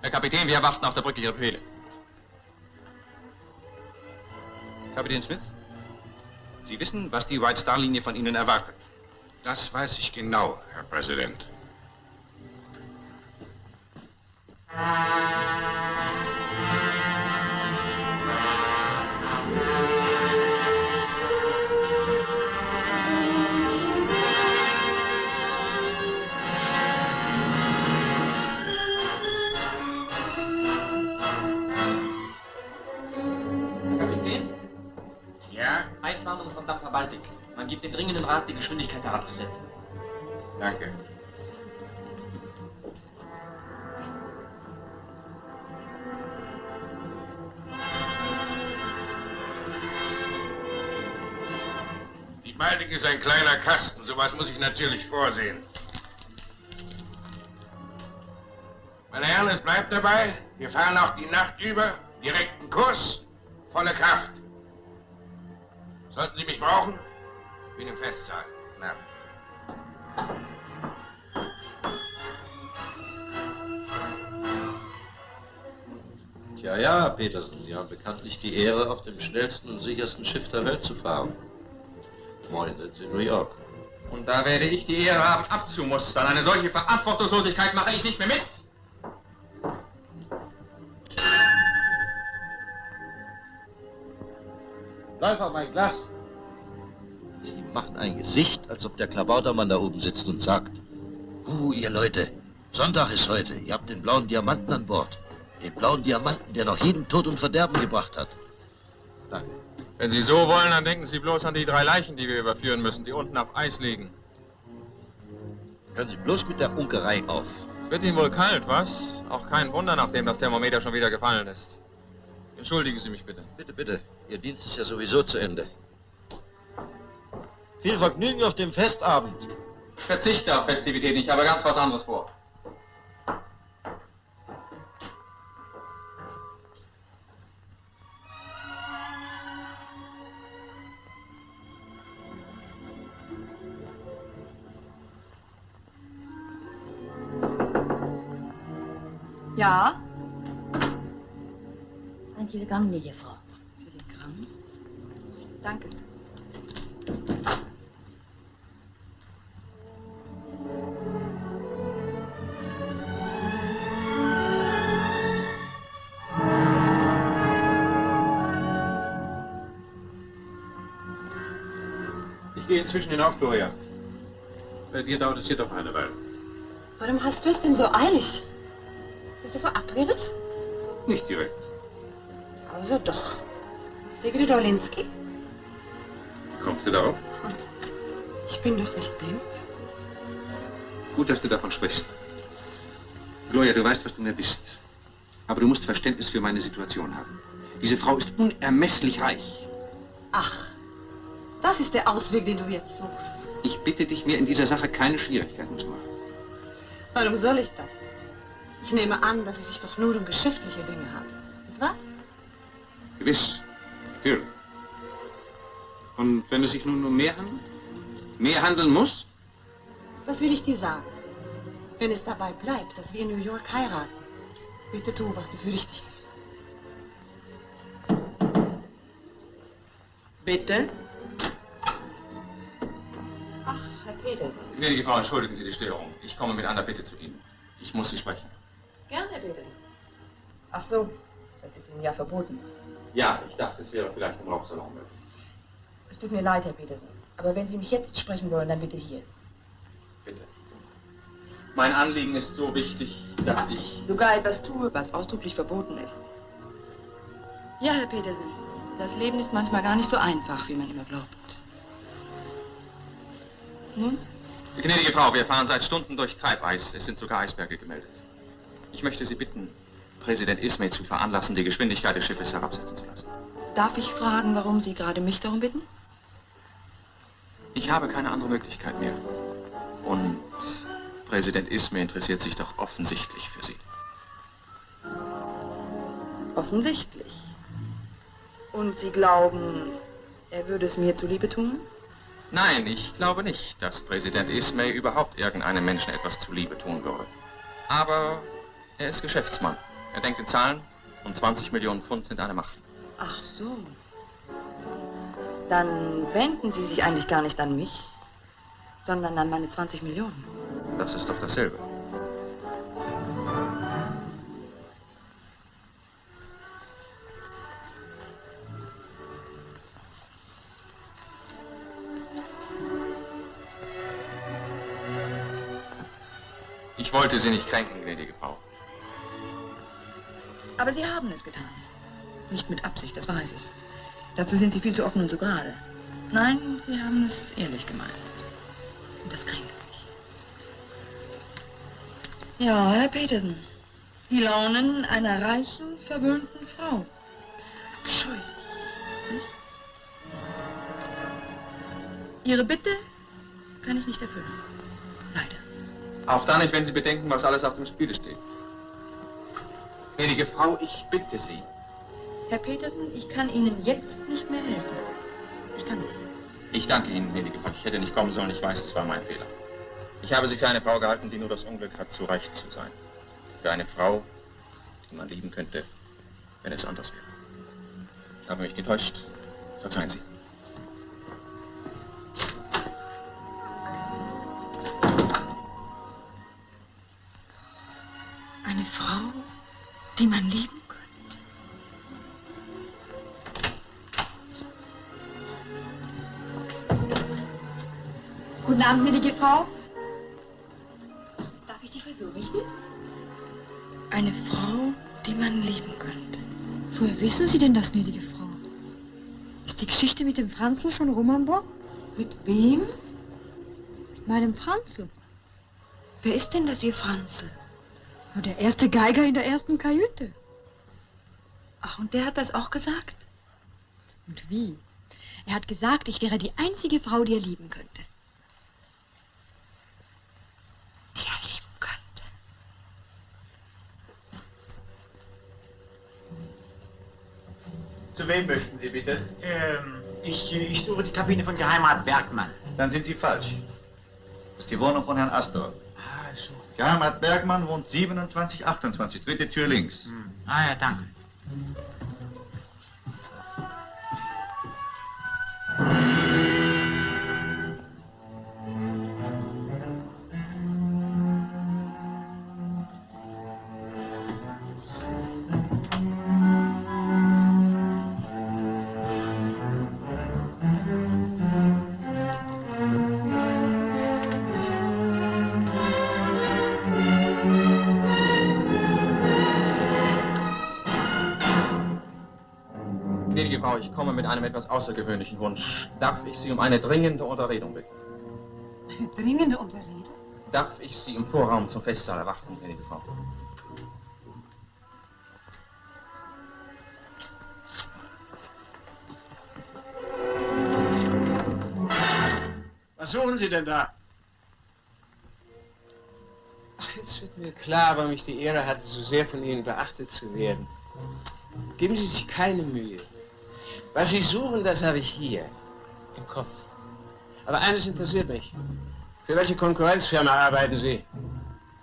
Herr Kapitän, wir erwarten auf der Brücke Ihre Befehle. Kapitän Smith, Sie wissen, was die White Star Linie von Ihnen erwartet. Das weiß ich genau, Herr Präsident. Kapitän? Ja? Eiswarnung vom Dampfer Baltic. Man gibt den dringenden Rat, die Geschwindigkeit herabzusetzen. Danke. Die Baltic ist ein kleiner Kasten, sowas muss ich natürlich vorsehen. Meine Herren, es bleibt dabei, wir fahren auch die Nacht über, direkten Kurs, volle Kraft. Sollten Sie mich brauchen, bin im Festsaal. Guten Abend. Ja, ja, Petersen, Sie haben bekanntlich die Ehre, auf dem schnellsten und sichersten Schiff der Welt zu fahren. Moin, sind Sie in New York. Und da werde ich die Ehre haben, abzumustern. Eine solche Verantwortungslosigkeit mache ich nicht mehr mit. Läufer, mein Glas. Sie machen ein Gesicht, als ob der Klabautermann da oben sitzt und sagt: ihr Leute, Sonntag ist heute. Ihr habt den blauen Diamanten an Bord. Den blauen Diamanten, der noch jeden Tod und Verderben gebracht hat. Danke. Wenn Sie so wollen, dann denken Sie bloß an die 3 Leichen, die wir überführen müssen, die unten auf Eis liegen. Hören Sie bloß mit der Unkerei auf. Es wird Ihnen wohl kalt, was? Auch kein Wunder, nachdem das Thermometer schon wieder gefallen ist. Entschuldigen Sie mich bitte. Bitte, bitte. Ihr Dienst ist ja sowieso zu Ende. Viel Vergnügen auf dem Festabend. Ich verzichte auf Festivitäten, ich habe ganz was anderes vor. Ja? Ein Telegramm, gnädige Frau. Telegramm? Danke. Ich gehe inzwischen hinauf, Gloria. Bei dir dauert es hier doch eine Weile. Warum hast du es denn so eilig? Bist du verabredet? Nicht direkt. Also doch. Sigrid Orlinski? Kommst du darauf? Ich bin doch nicht blind. Gut, dass du davon sprichst. Gloria, du weißt, was du mir bist. Aber du musst Verständnis für meine Situation haben. Diese Frau ist unermesslich reich. Ach, das ist der Ausweg, den du jetzt suchst. Ich bitte dich, mir in dieser Sache keine Schwierigkeiten zu machen. Warum soll ich das? Ich nehme an, dass es sich doch nur um geschäftliche Dinge handelt. Nicht wahr? Gewiss. Natürlich. Und wenn es sich nun um mehr handelt? Mehr handeln muss? Das will ich dir sagen. Wenn es dabei bleibt, dass wir in New York heiraten, bitte tu, was du für richtig hältst. Bitte? Ach, Herr Petersen. Gnädige Frau, entschuldigen Sie die Störung. Ich komme mit einer Bitte zu Ihnen. Ich muss Sie sprechen. Gerne, Herr Petersen. Ach so, das ist Ihnen ja verboten. Ja, ich dachte, es wäre vielleicht im Rauchsalon möglich. Es tut mir leid, Herr Petersen. Aber wenn Sie mich jetzt sprechen wollen, dann bitte hier. Bitte. Mein Anliegen ist so wichtig, dass ich... Sogar etwas tue, was ausdrücklich verboten ist. Ja, Herr Petersen, das Leben ist manchmal gar nicht so einfach, wie man immer glaubt. Nun? Gnädige Frau, wir fahren seit Stunden durch Treibeis. Es sind sogar Eisberge gemeldet. Ich möchte Sie bitten, Präsident Ismay zu veranlassen, die Geschwindigkeit des Schiffes herabsetzen zu lassen. Darf ich fragen, warum Sie gerade mich darum bitten? Ich habe keine andere Möglichkeit mehr. Und Präsident Ismay interessiert sich doch offensichtlich für Sie. Offensichtlich. Und Sie glauben, Er würde es mir zuliebe tun? Nein, ich glaube nicht, dass Präsident Ismay überhaupt irgendeinem Menschen etwas zuliebe tun würde. Aber er ist Geschäftsmann. Er denkt in Zahlen und 20 Millionen Pfund sind eine Macht. Ach so. Dann wenden Sie sich eigentlich gar nicht an mich, sondern an meine 20 Millionen. Das ist doch dasselbe. Ich wollte Sie nicht kränken, gnädige Frau. Aber Sie haben es getan. Nicht mit Absicht, das weiß ich. Dazu sind Sie viel zu offen und so gerade. Nein, Sie haben es ehrlich gemeint. Und das kränkt mich. Ja, Herr Petersen. Die Launen einer reichen, verwöhnten Frau. Abscheulich. Nicht? Ihre Bitte kann ich nicht erfüllen. Auch dann nicht, wenn Sie bedenken, was alles auf dem Spiel steht. Gnädige Frau, ich bitte Sie. Herr Petersen, ich kann Ihnen jetzt nicht mehr helfen. Ich kann nicht. Ich danke Ihnen, gnädige Frau. Ich hätte nicht kommen sollen. Ich weiß, es war mein Fehler. Ich habe Sie für eine Frau gehalten, die nur das Unglück hat, zu reich zu sein. Für eine Frau, die man lieben könnte, wenn es anders wäre. Ich habe mich getäuscht. Verzeihen Sie. Eine Frau, die man lieben könnte. Guten Abend, gnädige Frau. Darf ich die Frisur richten? Eine Frau, die man lieben könnte. Woher wissen Sie denn das, gnädige Frau? Ist die Geschichte mit dem Franzl schon rum an Bord? Mit wem? Mit meinem Franzl. Wer ist denn das, Ihr Franzl? Nur der erste Geiger in der ersten Kajüte. Ach, und der hat das auch gesagt? Und wie? Er hat gesagt, ich wäre die einzige Frau, die er lieben könnte. Die er lieben könnte. Zu wem möchten Sie bitte? Ich suche die Kabine von Geheimrat Bergmann. Dann sind Sie falsch. Das ist die Wohnung von Herrn Astor. Ah, so. Geheimrat Bergmann wohnt 2728, dritte Tür links. Ah ja, danke. Gnädige Frau, ich komme mit einem etwas außergewöhnlichen Wunsch. Darf ich Sie um eine dringende Unterredung bitten? Eine dringende Unterredung? Darf ich Sie im Vorraum zum Festsaal erwarten, gnädige Frau? Was suchen Sie denn da? Ach, jetzt wird mir klar, warum ich die Ehre hatte, so sehr von Ihnen beachtet zu werden. Geben Sie sich keine Mühe. Was Sie suchen, das habe ich hier, im Kopf. Aber eines interessiert mich. Für welche Konkurrenzfirma arbeiten Sie?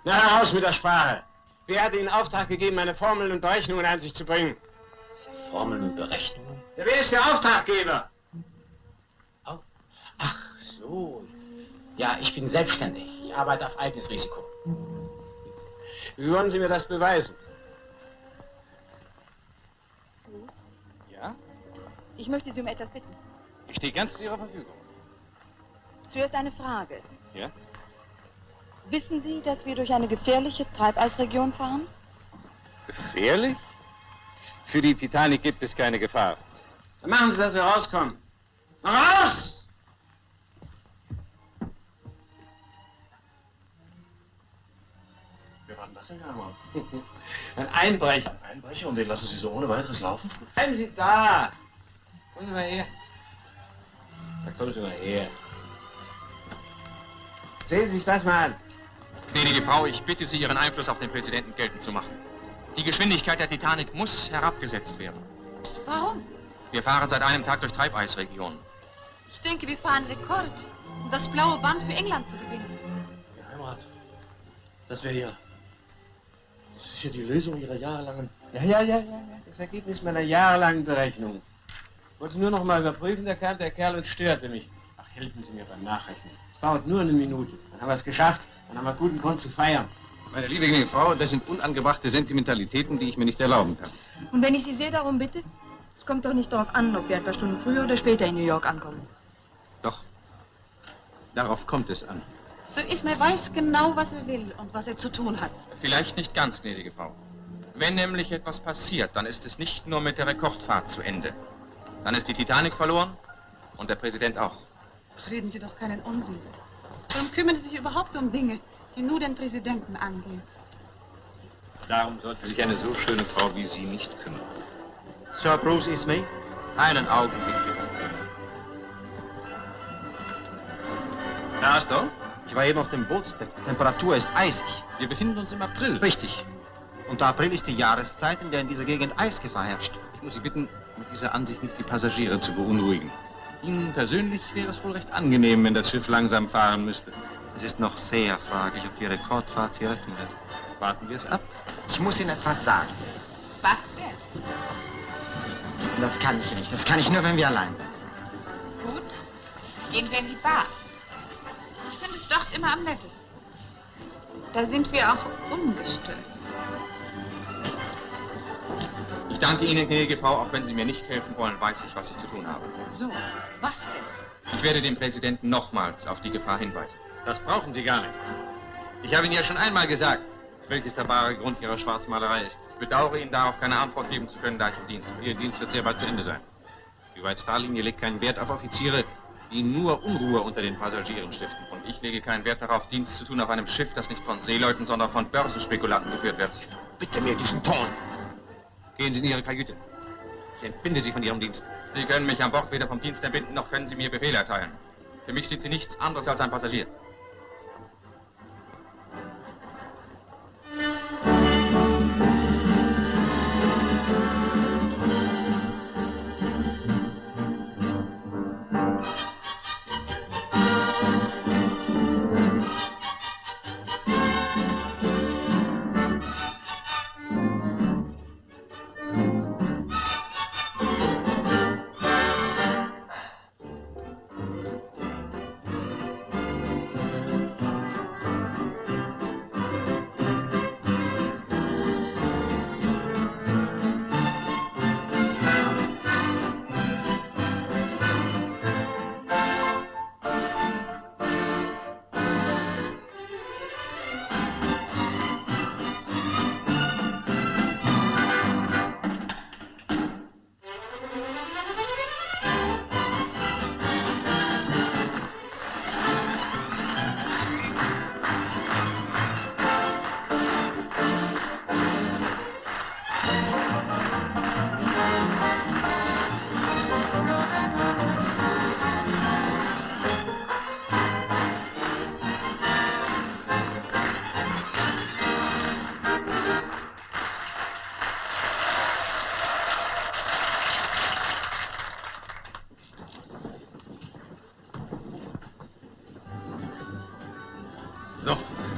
Na, heraus mit der Sprache. Wer hat Ihnen Auftrag gegeben, meine Formeln und Berechnungen an sich zu bringen? Formeln und Berechnungen? Ja, wer ist der Auftraggeber? Ach so. Ja, ich bin selbstständig. Ich arbeite auf eigenes Risiko. Wie wollen Sie mir das beweisen? Ja? Ich möchte Sie um etwas bitten. Ich stehe ganz zu Ihrer Verfügung. Zuerst eine Frage. Ja? Wissen Sie, dass wir durch eine gefährliche Treibeisregion fahren? Gefährlich? Für die Titanic gibt es keine Gefahr. Dann machen Sie, dass Sie rauskommen. Raus! Wer war denn das denn, Hermann? Ein Einbrecher. Ein Einbrecher? Und den lassen Sie so ohne weiteres laufen? Bleiben Sie da! Kommen Sie mal her. Da kommen Sie mal her. Sehen Sie sich das mal an. Gnädige Frau, ich bitte Sie, Ihren Einfluss auf den Präsidenten geltend zu machen. Die Geschwindigkeit der Titanic muss herabgesetzt werden. Warum? Wir fahren seit einem Tag durch Treibeisregionen. Ich denke, wir fahren Rekord, um das blaue Band für England zu gewinnen. Die Heimat. Das wäre ja... Das ist ja die Lösung Ihrer jahrelangen... Ja. Das Ergebnis meiner jahrelangen Berechnung. Ich wollte es nur noch mal überprüfen, da kam der Kerl und störte mich. Ach, helfen Sie mir beim Nachrechnen. Es dauert nur eine Minute. Dann haben wir es geschafft. Dann haben wir guten Grund zu feiern. Meine liebe junge Frau, das sind unangebrachte Sentimentalitäten, die ich mir nicht erlauben kann. Und wenn ich Sie sehr darum bitte? Es kommt doch nicht darauf an, ob wir ein paar Stunden früher oder später in New York ankommen. Doch. Darauf kommt es an. Sir Ismay weiß genau, was er will und was er zu tun hat. Vielleicht nicht ganz, gnädige Frau. Wenn nämlich etwas passiert, dann ist es nicht nur mit der Rekordfahrt zu Ende. Dann ist die Titanic verloren und der Präsident auch. Reden Sie doch keinen Unsinn. Warum kümmern Sie sich überhaupt um Dinge, die nur den Präsidenten angehen? Darum sollte sich eine so schöne Frau wie Sie nicht kümmern. Sir Bruce Ismay, einen Augenblick bitte. Da hast du? Ich war eben auf dem Bootsdeck. Die Temperatur ist eisig. Wir befinden uns im April. Richtig. Und der April ist die Jahreszeit, in der in dieser Gegend Eisgefahr herrscht. Ich muss Sie bitten, mit dieser Ansicht nicht die Passagiere zu beunruhigen. Ihnen persönlich wäre es wohl recht angenehm, wenn das Schiff langsam fahren müsste. Es ist noch sehr fraglich, ob die Rekordfahrt Sie retten wird. Warten wir es ab. Ich muss Ihnen etwas sagen. Was denn? Das kann ich nicht. Das kann ich nur, wenn wir allein sind. Gut. Gehen wir in die Bar. Ich finde es dort immer am nettesten. Da sind wir auch ungestört. Ich danke Ihnen, gnädige Frau, auch wenn Sie mir nicht helfen wollen, weiß ich, was ich zu tun habe. So, was denn? Ich werde den Präsidenten nochmals auf die Gefahr hinweisen. Das brauchen Sie gar nicht. Ich habe Ihnen ja schon einmal gesagt, welches der wahre Grund Ihrer Schwarzmalerei ist. Ich bedauere Ihnen darauf keine Antwort geben zu können, da ich im Dienst bin. Ihr Dienst wird sehr bald zu Ende sein. Die White Star Linie legt keinen Wert auf Offiziere, die nur Unruhe unter den Passagieren stiften. Und ich lege keinen Wert darauf, Dienst zu tun auf einem Schiff, das nicht von Seeleuten, sondern von Börsenspekulanten geführt wird. Bitte mir diesen Ton. Gehen Sie in Ihre Kajüte. Ich entbinde Sie von Ihrem Dienst. Sie können mich an Bord weder vom Dienst entbinden, noch können Sie mir Befehle erteilen. Für mich sind Sie nichts anderes als ein Passagier.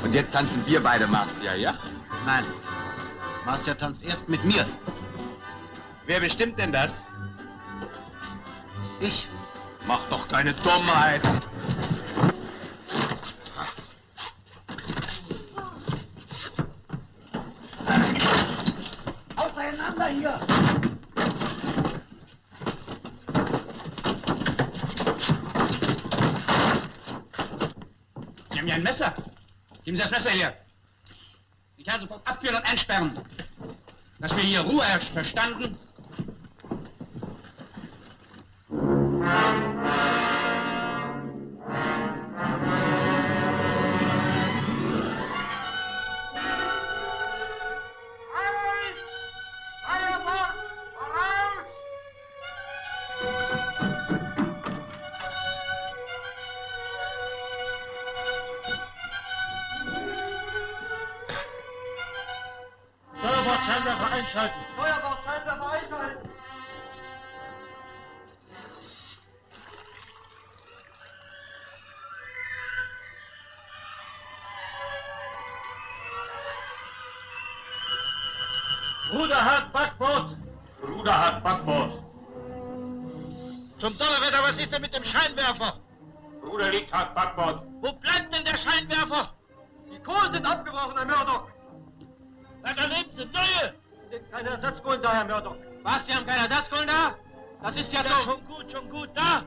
Und jetzt tanzen wir beide Marcia, ja? Nein. Marcia tanzt erst mit mir. Wer bestimmt denn das? Ich. Mach doch keine Dummheit. Auseinander hier! Sie haben ja ein Messer. Geben Sie das Messer her. Ich kann sofort abführen und einsperren. Dass wir hier Ruhe herrscht, verstanden? Steuerbordscheinwerfer einschalten! Steuerbordscheinwerfer einschalten! Ruder hat Backbord! Ruder hat Backbord! Zum Donnerwetter, was ist denn mit dem Scheinwerfer? Ruder liegt hart Backbord! Wo bleibt denn der Scheinwerfer? Die Kohlen sind abgebrochen, Herr Murdoch! Na, daneben sind neue! Sind keine Ersatzkohlen da, Herr Murdoch. Was, Sie haben keine Ersatzkohlen da? Das ist ja so... Schon gut, da!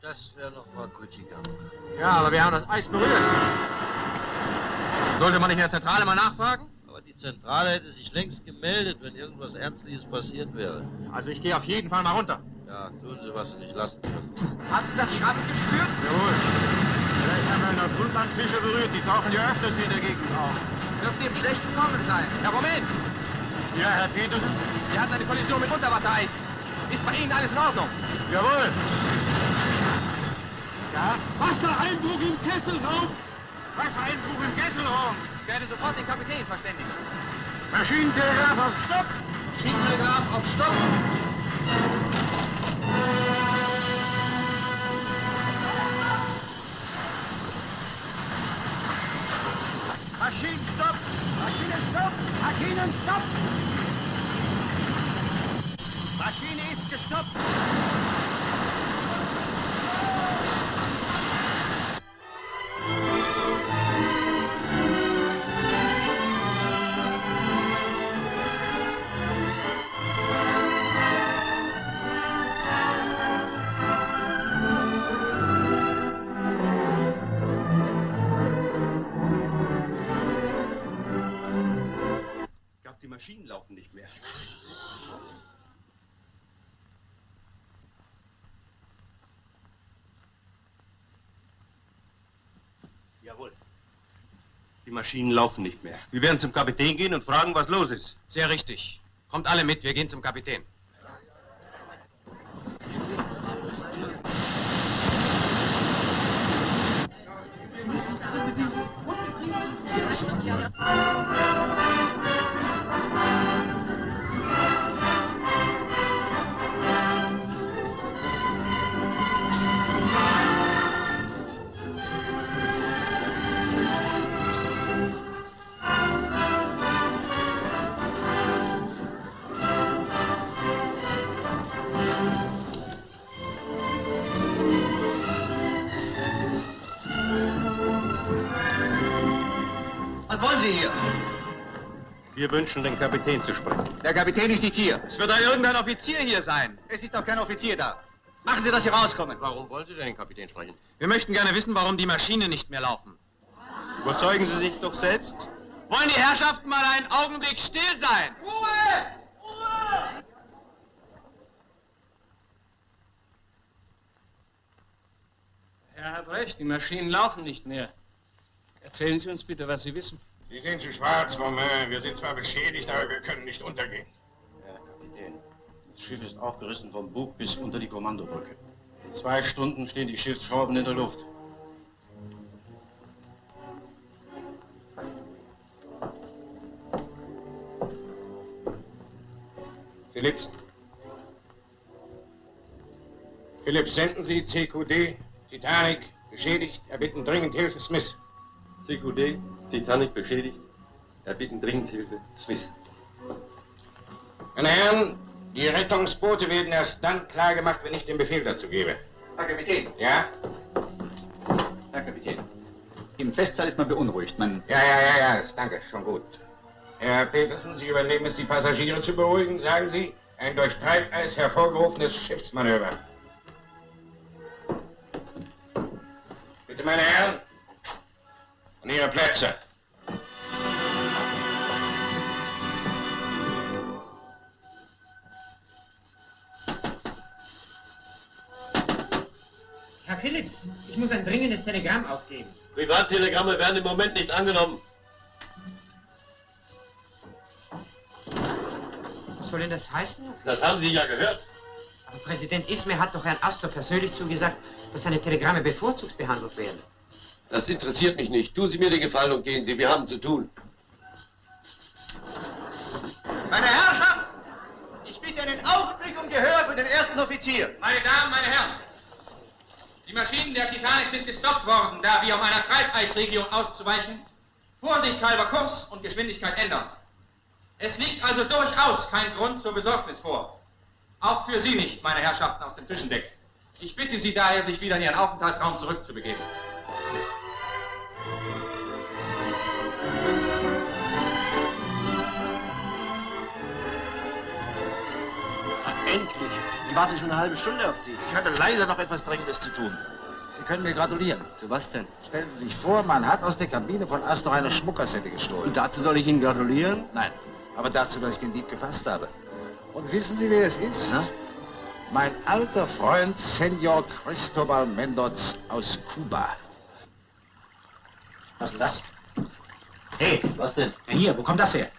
Das wäre noch mal gut gegangen. Ja, aber wir haben das Eis berührt. Sollte man nicht in der Zentrale mal nachfragen? Aber die Zentrale hätte sich längst gemeldet, wenn irgendwas Ernstliches passiert wäre. Also ich gehe auf jeden Fall mal runter. Ja, tun Sie, was Sie nicht lassen können. Haben Sie das Schrappen gespürt? Jawohl. Vielleicht haben wir noch Grünlandfische berührt, die tauchen ja öfters hier in der Gegend auf. Dürfte im schlechten Kommen sein. Ja, Moment! Ja, Herr Petersen? Wir hatten eine Kollision mit Unterwassereis. Ist bei Ihnen alles in Ordnung? Jawohl. Ja? Wassereinbruch im Kesselraum! Wassereinbruch im Kesselraum! Ich werde sofort den Kapitän verständigen. Maschinentelegraph auf Stopp! Maschinentelegraph auf Stopp! Maschinenstopp! Maschinenstopp! Maschinenstopp! Maschine ist gestoppt! Die Maschinen laufen nicht mehr. Jawohl. Die Maschinen laufen nicht mehr. Wir werden zum Kapitän gehen und fragen, was los ist. Sehr richtig. Kommt alle mit, wir gehen zum Kapitän. Was wollen Sie hier? Wir wünschen, den Kapitän zu sprechen. Der Kapitän ist nicht hier. Es wird da irgendein Offizier hier sein. Es ist doch kein Offizier da. Machen Sie, dass Sie rauskommen. Warum wollen Sie denn den Kapitän sprechen? Wir möchten gerne wissen, warum die Maschinen nicht mehr laufen. Überzeugen Sie sich doch selbst. Wollen die Herrschaften mal einen Augenblick still sein? Ruhe! Ruhe! Er hat recht, die Maschinen laufen nicht mehr. Erzählen Sie uns bitte, was Sie wissen. Sie sehen zu schwarz, Romain. Wir sind zwar beschädigt, aber wir können nicht untergehen. Herr Kapitän, das Schiff ist aufgerissen vom Bug bis unter die Kommandobrücke. In 2 Stunden stehen die Schiffsschrauben in der Luft. Philipps. Philipps, senden Sie CQD, Titanic, beschädigt, erbitten dringend Hilfe, Smith. CQD, Titanic beschädigt, erbitten dringend Hilfe, Smith. Meine Herren, die Rettungsboote werden erst dann klargemacht, wenn ich den Befehl dazu gebe. Herr Kapitän. Ja? Herr Kapitän. Im Festsaal ist man beunruhigt. Ja, danke, schon gut. Herr Petersen, Sie übernehmen es, die Passagiere zu beruhigen, sagen Sie. Ein durch Treibeis hervorgerufenes Schiffsmanöver. Bitte, meine Herren, an Ihre Plätze. Herr Philipps, ich muss ein dringendes Telegramm aufgeben. Privattelegramme werden im Moment nicht angenommen. Was soll denn das heißen? Das haben Sie ja gehört. Aber Präsident Ismay hat doch Herrn Astor persönlich zugesagt, dass seine Telegramme bevorzugt behandelt werden. Das interessiert mich nicht. Tun Sie mir den Gefallen und gehen Sie. Wir haben zu tun. Meine Herrschaft, ich bitte einen Augenblick um Gehör für den ersten Offizier. Meine Damen, meine Herren, die Maschinen der Titanic sind gestoppt worden, da wir, um einer Treibeisregion auszuweichen, vorsichtshalber Kurs und Geschwindigkeit ändern. Es liegt also durchaus kein Grund zur Besorgnis vor. Auch für Sie nicht, meine Herrschaften aus dem Zwischendeck. Ich bitte Sie daher, sich wieder in Ihren Aufenthaltsraum zurückzubegeben. Endlich! Ich warte schon eine halbe Stunde auf Sie. Ich hatte leider noch etwas Dringendes zu tun. Sie können mir gratulieren. Zu was denn? Stellen Sie sich vor, man hat aus der Kabine von Astor eine Schmuckkassette gestohlen. Und dazu soll ich Ihnen gratulieren? Nein, aber dazu, dass ich den Dieb gefasst habe. Und wissen Sie, wer es ist? Na? Mein alter Freund Senor Cristobal Mendoz aus Kuba. Was ist denn das? Hey, was denn? Ja, hier, wo kommt das her?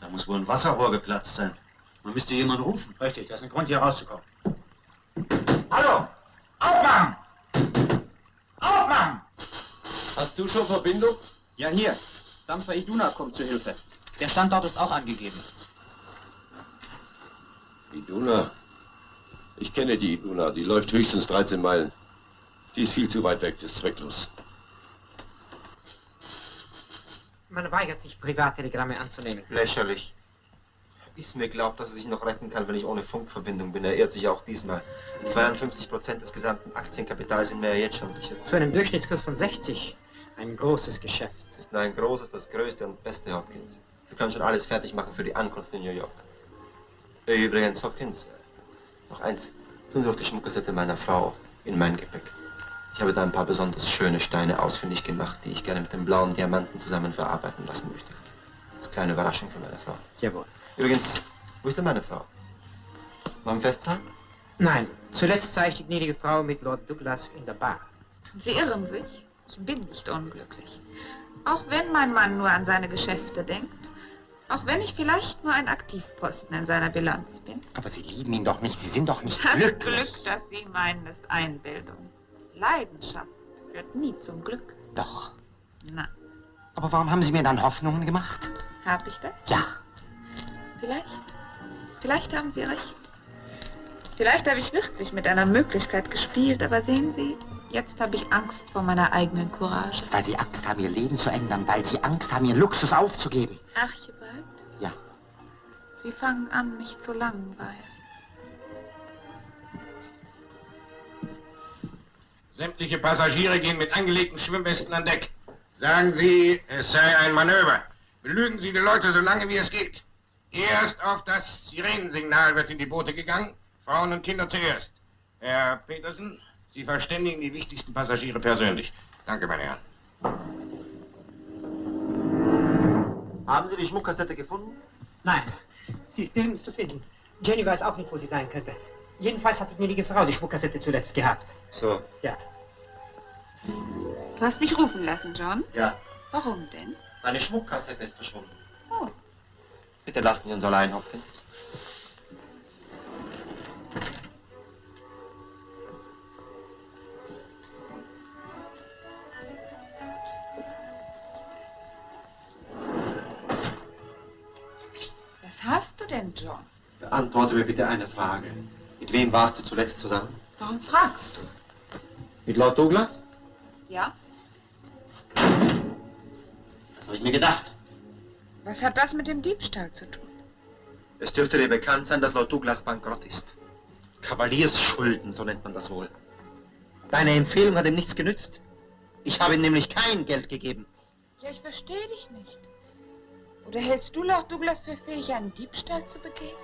Da muss wohl ein Wasserrohr geplatzt sein. Man müsste jemanden rufen. Richtig, das ist ein Grund, hier rauszukommen. Hallo! Aufmachen! Aufmachen! Hast du schon Verbindung? Ja, hier. Dampfer Iduna kommt zur Hilfe. Der Standort ist auch angegeben. Iduna? Ich kenne die Iduna. Die läuft höchstens 13 Meilen. Die ist viel zu weit weg, das ist zwecklos. Man weigert sich, Privattelegramme anzunehmen. Lächerlich. Ismay glaubt, dass er sich noch retten kann, wenn ich ohne Funkverbindung bin. Er irrt sich auch diesmal. 52% des gesamten Aktienkapitals sind mir ja jetzt schon sicher. Zu einem Durchschnittskurs von 60. Ein großes Geschäft. Nicht nur ein großes, das größte und beste, Hopkins. Sie können schon alles fertig machen für die Ankunft in New York. Übrigens, Hopkins, noch eins. Tun Sie doch die Schmuckkassette meiner Frau in mein Gepäck. Ich habe da ein paar besonders schöne Steine ausfindig gemacht, die ich gerne mit dem blauen Diamanten zusammen verarbeiten lassen möchte. Das ist keine Überraschung für meine Frau. Jawohl. Übrigens, wo ist denn meine Frau? Noch im Festsaal? Nein, zuletzt sah ich die gnädige Frau mit Lord Douglas in der Bar. Sie irren sich. Ich bin nicht unglücklich. Auch wenn mein Mann nur an seine Geschäfte denkt. Auch wenn ich vielleicht nur ein Aktivposten in seiner Bilanz bin. Aber Sie lieben ihn doch nicht, Sie sind doch nicht Das glücklich. Glück, das Sie meinen, ist Einbildung. Leidenschaft führt nie zum Glück. Doch. Na, Aber warum haben Sie mir dann Hoffnungen gemacht? hab ich das? Ja. Vielleicht haben Sie recht. Vielleicht habe ich wirklich mit einer Möglichkeit gespielt, aber sehen Sie, jetzt habe ich Angst vor meiner eigenen Courage. Weil Sie Angst haben, Ihr Leben zu ändern, weil Sie Angst haben, Ihren Luxus aufzugeben. Archibald? Ja. Sie fangen an, mich zu langweilen. Sämtliche Passagiere gehen mit angelegten Schwimmwesten an Deck. Sagen Sie, es sei ein Manöver. Belügen Sie die Leute so lange, wie es geht. Erst auf das Sirenensignal wird in die Boote gegangen. Frauen und Kinder zuerst. Herr Petersen, Sie verständigen die wichtigsten Passagiere persönlich. Danke, meine Herren. Haben Sie die Schmuckkassette gefunden? Nein, sie ist nirgends zu finden. Jenny weiß auch nicht, wo sie sein könnte. Jedenfalls hat die gnädige Frau die Schmuckkassette zuletzt gehabt. So. Ja. Du hast mich rufen lassen, John? Ja. Warum denn? Meine Schmuckkassette ist verschwunden. Oh. Bitte lassen Sie uns allein, Hopkins. Was hast du denn, John? Beantworte mir bitte eine Frage. Mit wem warst du zuletzt zusammen? Warum fragst du? Mit Lord Douglas? Ja? Das habe ich mir gedacht. Was hat das mit dem Diebstahl zu tun? Es dürfte dir bekannt sein, dass Lord Douglas bankrott ist. Kavaliersschulden, so nennt man das wohl. Deine Empfehlung hat ihm nichts genützt. Ich habe ihm nämlich kein Geld gegeben. Ja, ich verstehe dich nicht. Oder hältst du Lord Douglas für fähig, einen Diebstahl zu begehen?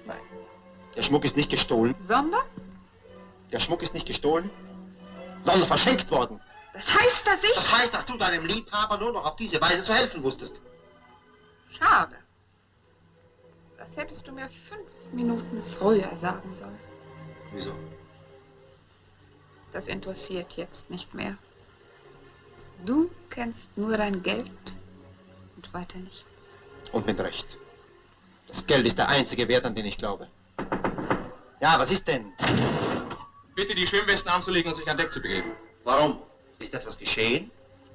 Nein. Der Schmuck ist nicht gestohlen. Sondern? Der Schmuck ist nicht gestohlen, sondern verschenkt worden. Das heißt, dass ich... Das heißt, dass du deinem Liebhaber nur noch auf diese Weise zu helfen wusstest. Schade. Das hättest du mir 5 Minuten früher sagen sollen. Wieso? Das interessiert jetzt nicht mehr. Du kennst nur dein Geld und weiter nichts. Und mit Recht. Das Geld ist der einzige Wert, an den ich glaube. Ja, was ist denn? Bitte die Schwimmwesten anzulegen und sich an Deck zu begeben. Warum? Ist etwas geschehen?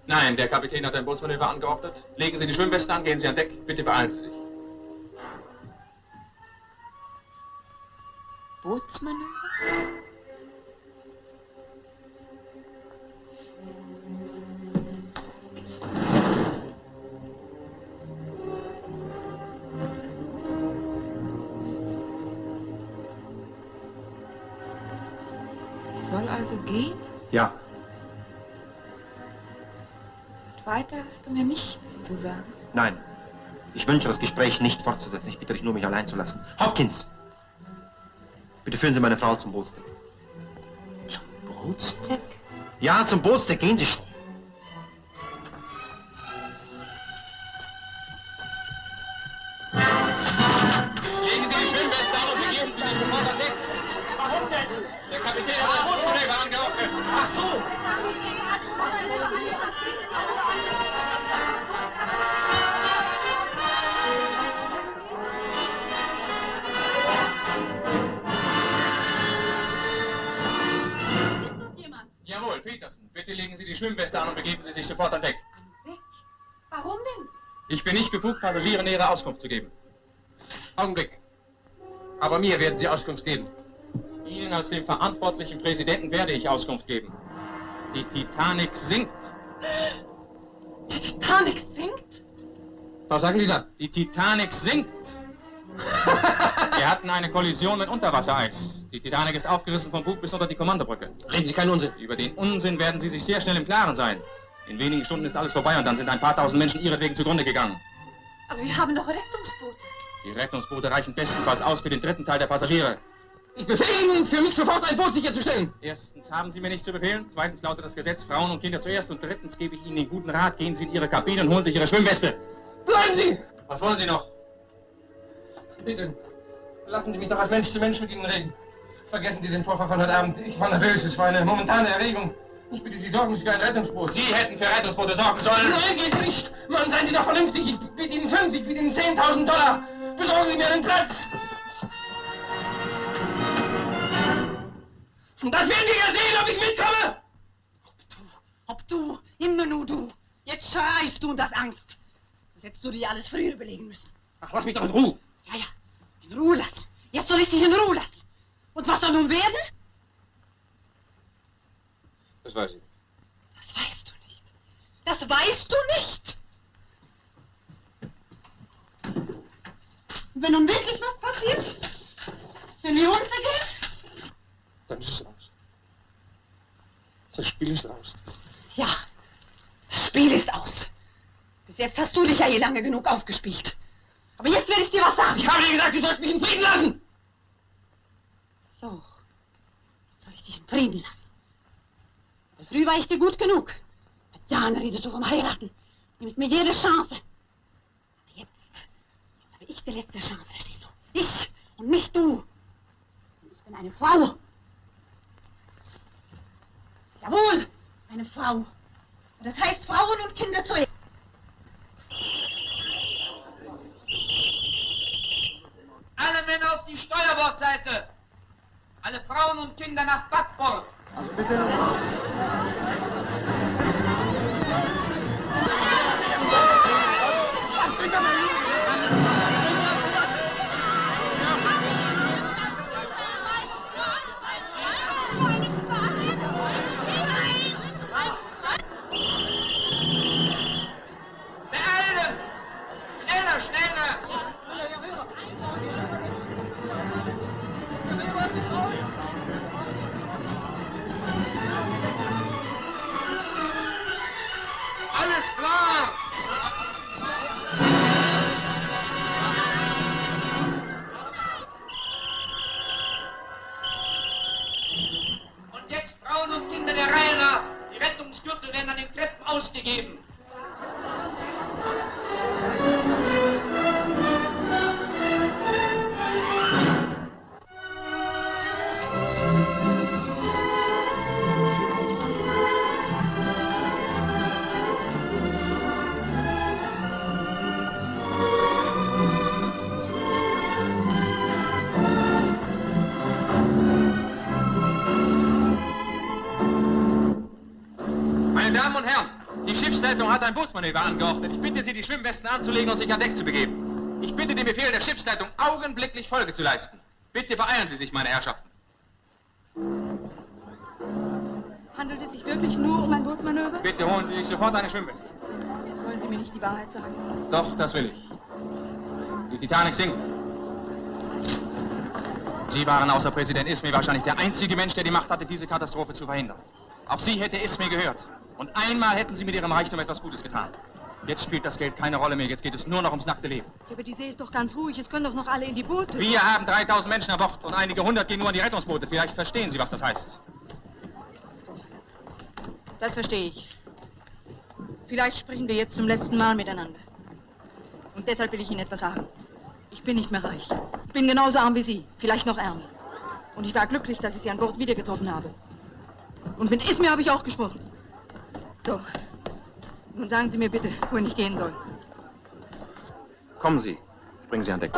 Nein, der Kapitän hat ein Bootsmanöver angeordnet. Legen Sie die Schwimmweste an, gehen Sie an Deck. Bitte beeilen Sie sich. Bootsmanöver? Ich soll also gehen? Ja. Weiter hast du mir nichts zu sagen. Nein. Ich wünsche, das Gespräch nicht fortzusetzen. Ich bitte dich nur, mich allein zu lassen. Hopkins! Bitte führen Sie meine Frau zum Bootsdeck. Zum Bootsdeck? Ja, zum Bootsdeck. Gehen Sie schon. Legen Sie die Schwimmweste an und begeben Sie sich sofort an Deck. Warum denn? Der Kapitän hat ein Bootsmanöver angeordnet. Ach so! Jawohl, Peterson. Bitte legen Sie die Schwimmweste an und begeben Sie sich sofort an Deck. An Deck? Warum denn? Ich bin nicht befugt, Passagieren nähere Auskunft zu geben. Augenblick. Aber mir werden Sie Auskunft geben. Ihnen als dem verantwortlichen Präsidenten werde ich Auskunft geben. Die Titanic sinkt. Die Titanic sinkt? Was sagen Sie da? Die Titanic sinkt. Wir hatten eine Kollision mit Unterwassereis. Die Titanic ist aufgerissen vom Bug bis unter die Kommandobrücke. Reden Sie keinen Unsinn. Über den Unsinn werden Sie sich sehr schnell im Klaren sein. In wenigen Stunden ist alles vorbei und dann sind ein paar tausend Menschen ihretwegen zugrunde gegangen. Aber wir haben doch Rettungsboote. Die Rettungsboote reichen bestenfalls aus für den dritten Teil der Passagiere. Ich befehle Ihnen, für mich sofort ein Boot sicherzustellen. Erstens haben Sie mir nichts zu befehlen. Zweitens lautet das Gesetz Frauen und Kinder zuerst. Und drittens gebe ich Ihnen den guten Rat. Gehen Sie in Ihre Kabine und holen sich Ihre Schwimmweste. Bleiben Sie! Was wollen Sie noch? Bitte, lassen Sie mich doch als Mensch zu Mensch mit Ihnen reden. Vergessen Sie den Vorfall von heute Abend. Ich war nervös, es war eine momentane Erregung. Ich bitte Sie, sorgen Sie für ein Rettungsboot. Sie hätten für Rettungsboote sorgen sollen. Nein, geht nicht. Mann, seien Sie doch vernünftig. Ich bitte Ihnen 5, ich bitte Ihnen 10.000 $. Besorgen Sie mir einen Platz. Und das werden wir ja sehen, ob ich mitkomme. Ob du, immer nur du. Jetzt schreist du und das Angst. Das hättest du dir alles früher überlegen müssen. Ach, lass mich doch in Ruhe. Ja, in Ruhe lassen. Jetzt soll ich dich in Ruhe lassen. Und was soll nun werden? Das weiß ich. Das weißt du nicht. Das weißt du nicht. Und wenn nun wirklich was passiert, wenn wir untergehen, dann ist es aus. Das Spiel ist aus. ja, das Spiel ist aus. Bis jetzt hast du dich ja lange genug aufgespielt. Aber jetzt werde ich dir was sagen. Ich habe dir gesagt, du sollst mich in Frieden lassen. So, jetzt soll ich dich in Frieden lassen. Aber früh war ich dir gut genug. Seit Jahren redest du vom Heiraten. Du nimmst mir jede Chance. Aber jetzt habe ich die letzte Chance, verstehst du? Ich und nicht du. Und ich bin eine Frau. Jawohl, eine Frau. Und das heißt Frauen und Kinder zuerst. Alle Männer auf die Steuerbordseite. Alle Frauen und Kinder nach Backbord. Also bitte. Beeilen! Schneller, schneller! Alles klar! Und jetzt Frauen und Kinder der Reihe nach. Die Rettungsgürtel werden an den Treppen ausgegeben. Meine Damen und Herren, Die Schiffsleitung hat ein Bootsmanöver angeordnet. Ich bitte Sie, die Schwimmwesten anzulegen und sich an Deck zu begeben. Ich bitte dem Befehl der Schiffsleitung augenblicklich Folge zu leisten. Bitte beeilen Sie sich, meine Herrschaften. Handelt es sich wirklich nur um ein Bootsmanöver? Bitte holen Sie sich sofort eine Schwimmweste. Wollen Sie mir nicht die Wahrheit sagen? Doch, das will ich. Die Titanic sinkt. Sie waren außer Präsident Ismay wahrscheinlich der einzige Mensch, der die Macht hatte, diese Katastrophe zu verhindern. Auch Sie hätte Ismay gehört. Und einmal hätten Sie mit Ihrem Reichtum etwas Gutes getan. Jetzt spielt das Geld keine Rolle mehr. Jetzt geht es nur noch ums nackte Leben. Ja, aber die See ist doch ganz ruhig. Es können doch noch alle in die Boote. Wir haben 3000 Menschen an Bord und einige hundert gehen nur an die Rettungsboote. Vielleicht verstehen Sie, was das heißt. Das verstehe ich. Vielleicht sprechen wir jetzt zum letzten Mal miteinander. Und deshalb will ich Ihnen etwas sagen. Ich bin nicht mehr reich. Ich bin genauso arm wie Sie, vielleicht noch ärmer. Und ich war glücklich, dass ich Sie an Bord wieder getroffen habe. Und mit Ismay habe ich auch gesprochen. So, nun sagen Sie mir bitte, wohin ich gehen soll. Kommen Sie, ich bringe Sie an Deck.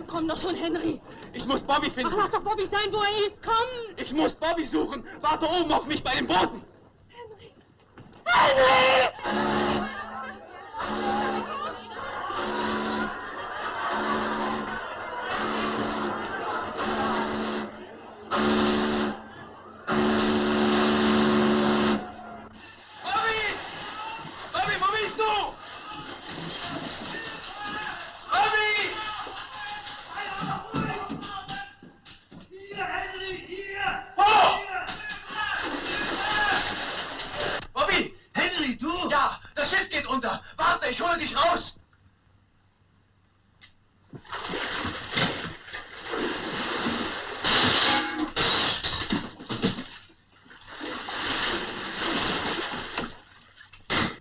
Komm doch schon, Henry. Ich muss Bobby finden. Ach, lass doch Bobby sein, wo er ist. Komm. Ich muss Bobby suchen. Warte oben auf mich bei den Booten. Henry! Bobby, wo bist du? Bobby! Hier, Henry, hier! Wo? Bobby! Henry, du! Ja, das Schiff geht unter. Warte, ich hole dich raus.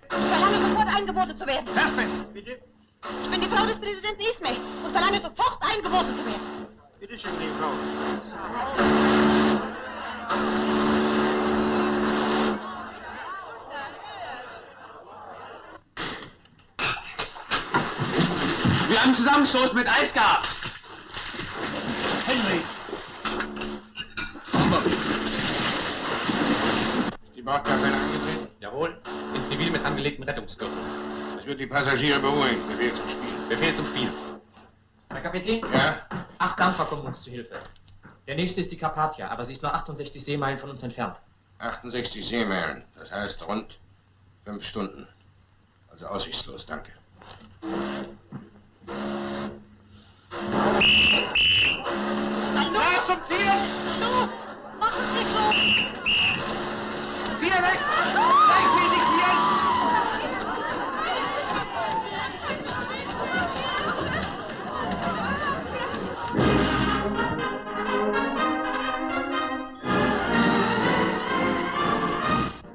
Ich verlange sofort eingebordet zu werden. Wer bin? Bitte? Ich bin die Frau des Präsidenten Ismay und verlange sofort eingebordet zu werden. Bitte schön, liebe Frau. Wir haben Zusammenstoß mit Eis gehabt. Henry! Die Bordkapelle angetreten? Jawohl, in Zivil mit angelegtem Rettungsgürtel. Das wird die Passagiere beruhigen. Befehl zum Spiel. Befehl zum Spiel. Herr Kapitän? Ja? 8 Dampfer kommen uns zu Hilfe. Der nächste ist die Carpathia, aber sie ist nur 68 Seemeilen von uns entfernt. 68 Seemeilen. Das heißt rund 5 Stunden. Also aussichtslos, danke. Na, zum Tier! Los, mach es nicht so! Tier weg! Gleichmäßig hier!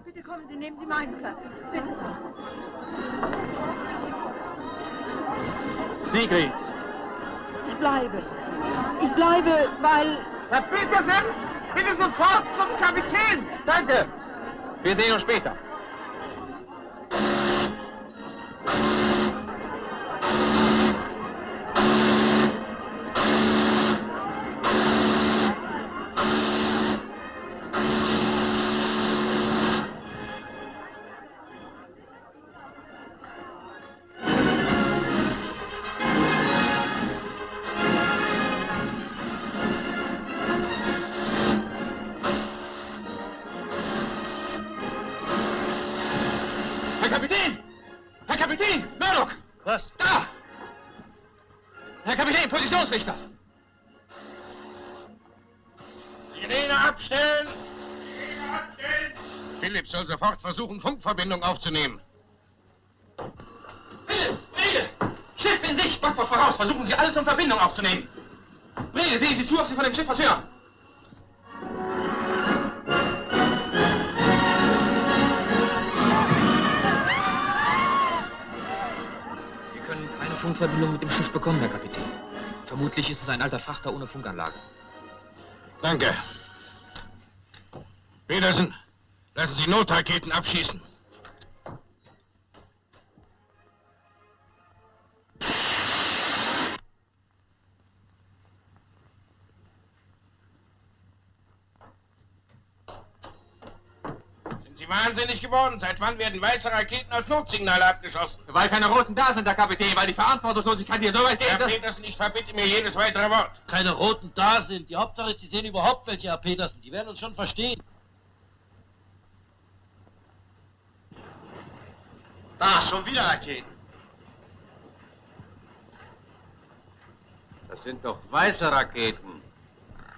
Bitte kommen Sie, nehmen Sie meinen Platz. Bitte. Sigrid! Ich bleibe. Ich bleibe, weil... Herr Petersen! Bitte sofort zum Kapitän! Danke! Wir sehen uns später. Positionsrichter! Sirene abstellen! Sirene abstellen! Philipp soll sofort versuchen, Funkverbindung aufzunehmen. Philipp! Brede! Schiff in Sicht! Backbord voraus! Versuchen Sie alles, um Verbindung aufzunehmen! Brede, sehen Sie zu, ob Sie von dem Schiff was hören! Wir können keine Funkverbindung mit dem Schiff bekommen, Herr Kapitän. Vermutlich ist es ein alter Frachter ohne Funkanlage. Danke. Petersen, lassen Sie Notraketen abschießen. Sind Sie wahnsinnig geworden? Seit wann werden weiße Raketen als Notsignale abgeschossen? Weil keine Roten da sind, Herr Kapitän, weil die Verantwortungslosigkeit hier so weit geht. Herr Petersen, ich verbitte mir jedes weitere Wort. Keine Roten da sind. Die Hauptsache ist, die sehen überhaupt welche, Herr Petersen. Die werden uns schon verstehen. Da, schon wieder Raketen. Das sind doch weiße Raketen.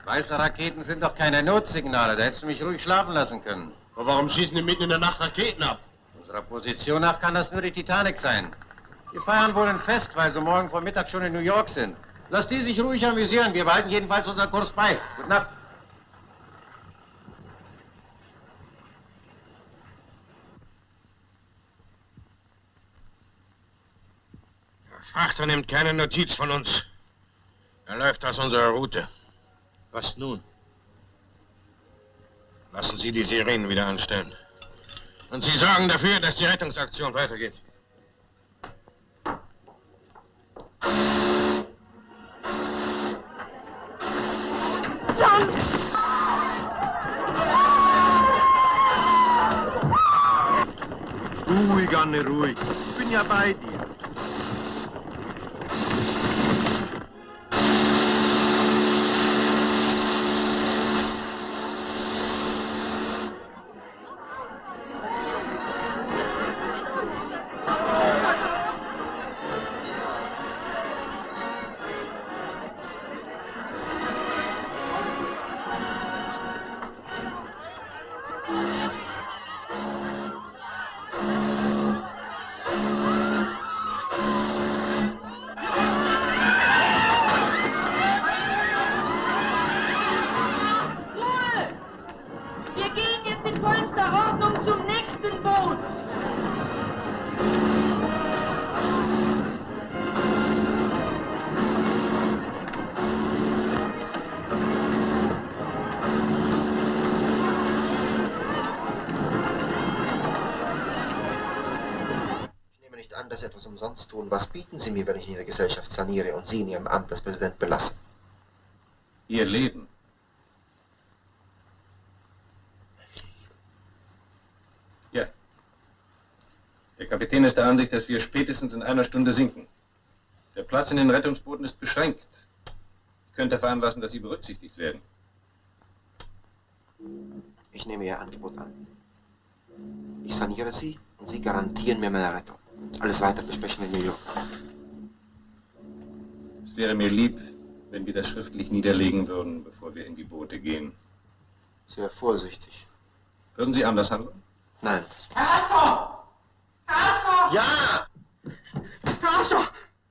Weiße Raketen sind doch keine Notsignale. Da hättest du mich ruhig schlafen lassen können. Aber warum schießen die mitten in der Nacht Raketen ab? Unserer Position nach kann das nur die Titanic sein. Wir feiern wohl ein Fest, weil sie morgen vor Mittag schon in New York sind. Lass die sich ruhig amüsieren. Wir behalten jedenfalls unseren Kurs bei. Gute Nacht. Der Frachter nimmt keine Notiz von uns. Er läuft aus unserer Route. Was nun? Lassen Sie die Sirenen wieder anstellen. Und Sie sorgen dafür, dass die Rettungsaktion weitergeht. John! Ruhig, Anne, ruhig. Ich bin ja bei dir. Dass etwas umsonst tun. Was bieten Sie mir, wenn ich Ihre Gesellschaft saniere und Sie in Ihrem Amt als Präsident belasse? Ihr Leben. Ja. Der Kapitän ist der Ansicht, dass wir spätestens in einer Stunde sinken. Der Platz in den Rettungsbooten ist beschränkt. Ich könnte veranlassen, dass Sie berücksichtigt werden. Ich nehme Ihr Angebot an. Ich saniere Sie und Sie garantieren mir meine Rettung. Alles weiter besprechen wir in New York. Es wäre mir lieb, wenn wir das schriftlich niederlegen würden, bevor wir in die Boote gehen. Sehr vorsichtig. Würden Sie anders handeln? Nein. Herr Astor! Herr Astor! Ja! Herr Astor!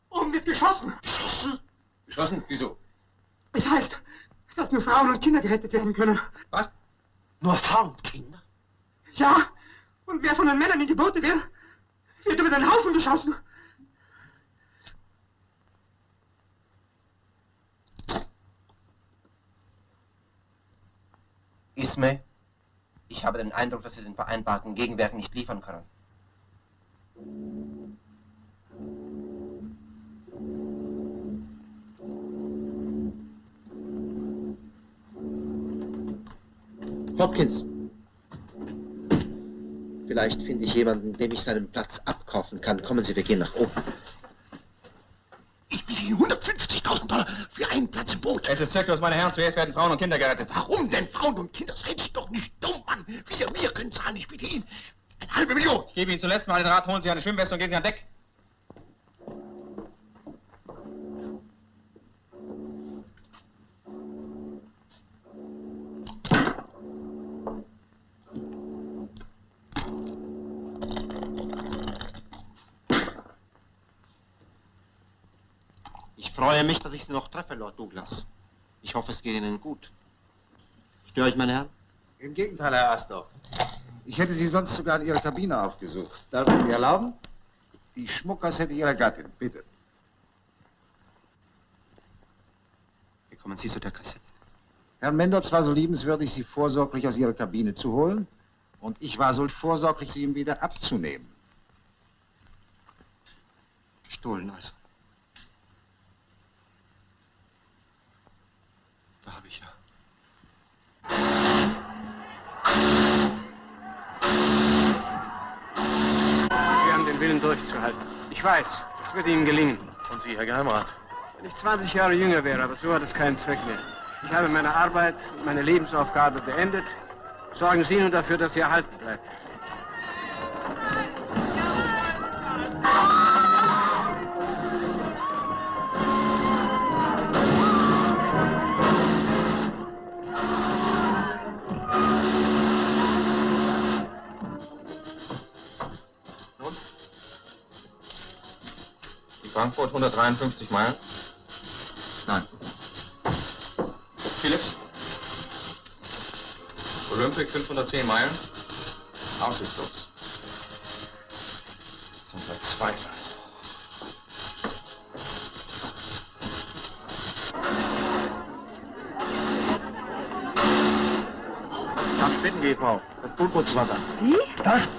Oben wird geschossen! Geschossen? Geschossen? Wieso? Es heißt, dass nur Frauen und Kinder gerettet werden können. Was? Nur Frauen und Kinder? Ja, und wer von den Männern in die Boote will, wird über den Haufen geschossen. Ismay, ich habe den Eindruck, dass Sie den vereinbarten Gegenwert nicht liefern können. Hopkins. Vielleicht finde ich jemanden, dem ich seinen Platz abkaufen kann. Kommen Sie, wir gehen nach oben. Ich biete Ihnen 150.000 $150.000 für einen Platz im Boot. Es ist Zirkus, meine Herren. Zuerst werden Frauen und Kinder gerettet. Warum denn Frauen und Kinder? Das reden Sie doch nicht dumm, Mann. Wir können zahlen. Ich biete Ihnen 1,5 Million. Ich gebe Ihnen zuletzt mal den Rat, holen Sie eine Schwimmweste und gehen Sie an Deck. Ich freue mich, dass ich Sie noch treffe, Lord Douglas. Ich hoffe, es geht Ihnen gut. Störe ich, meine Herren? Im Gegenteil, Herr Astor. Ich hätte Sie sonst sogar in Ihrer Kabine aufgesucht. Darf ich mir erlauben? Die Schmuckkassette Ihrer Gattin, bitte. Wie kommen Sie zu der Kassette? Herr Mendotz war so liebenswürdig, Sie vorsorglich aus Ihrer Kabine zu holen. Und ich war so vorsorglich, Sie ihm wieder abzunehmen. Gestohlen also. Da habe ich ja. Sie haben den Willen durchzuhalten. Ich weiß, das wird Ihnen gelingen. Und Sie, Herr Geheimrat? Wenn ich 20 Jahre jünger wäre, aber so hat es keinen Zweck mehr. Ich habe meine Arbeit, meine Lebensaufgabe beendet. Sorgen Sie nun dafür, dass sie erhalten bleibt. Frankfurt 153 Meilen? Nein. Philips? Olympic 510 Meilen? Aussichtslos. Zum Verzweifeln. Nach Spitten, GV. Das Boot muss zu Wasser. Wie? Das?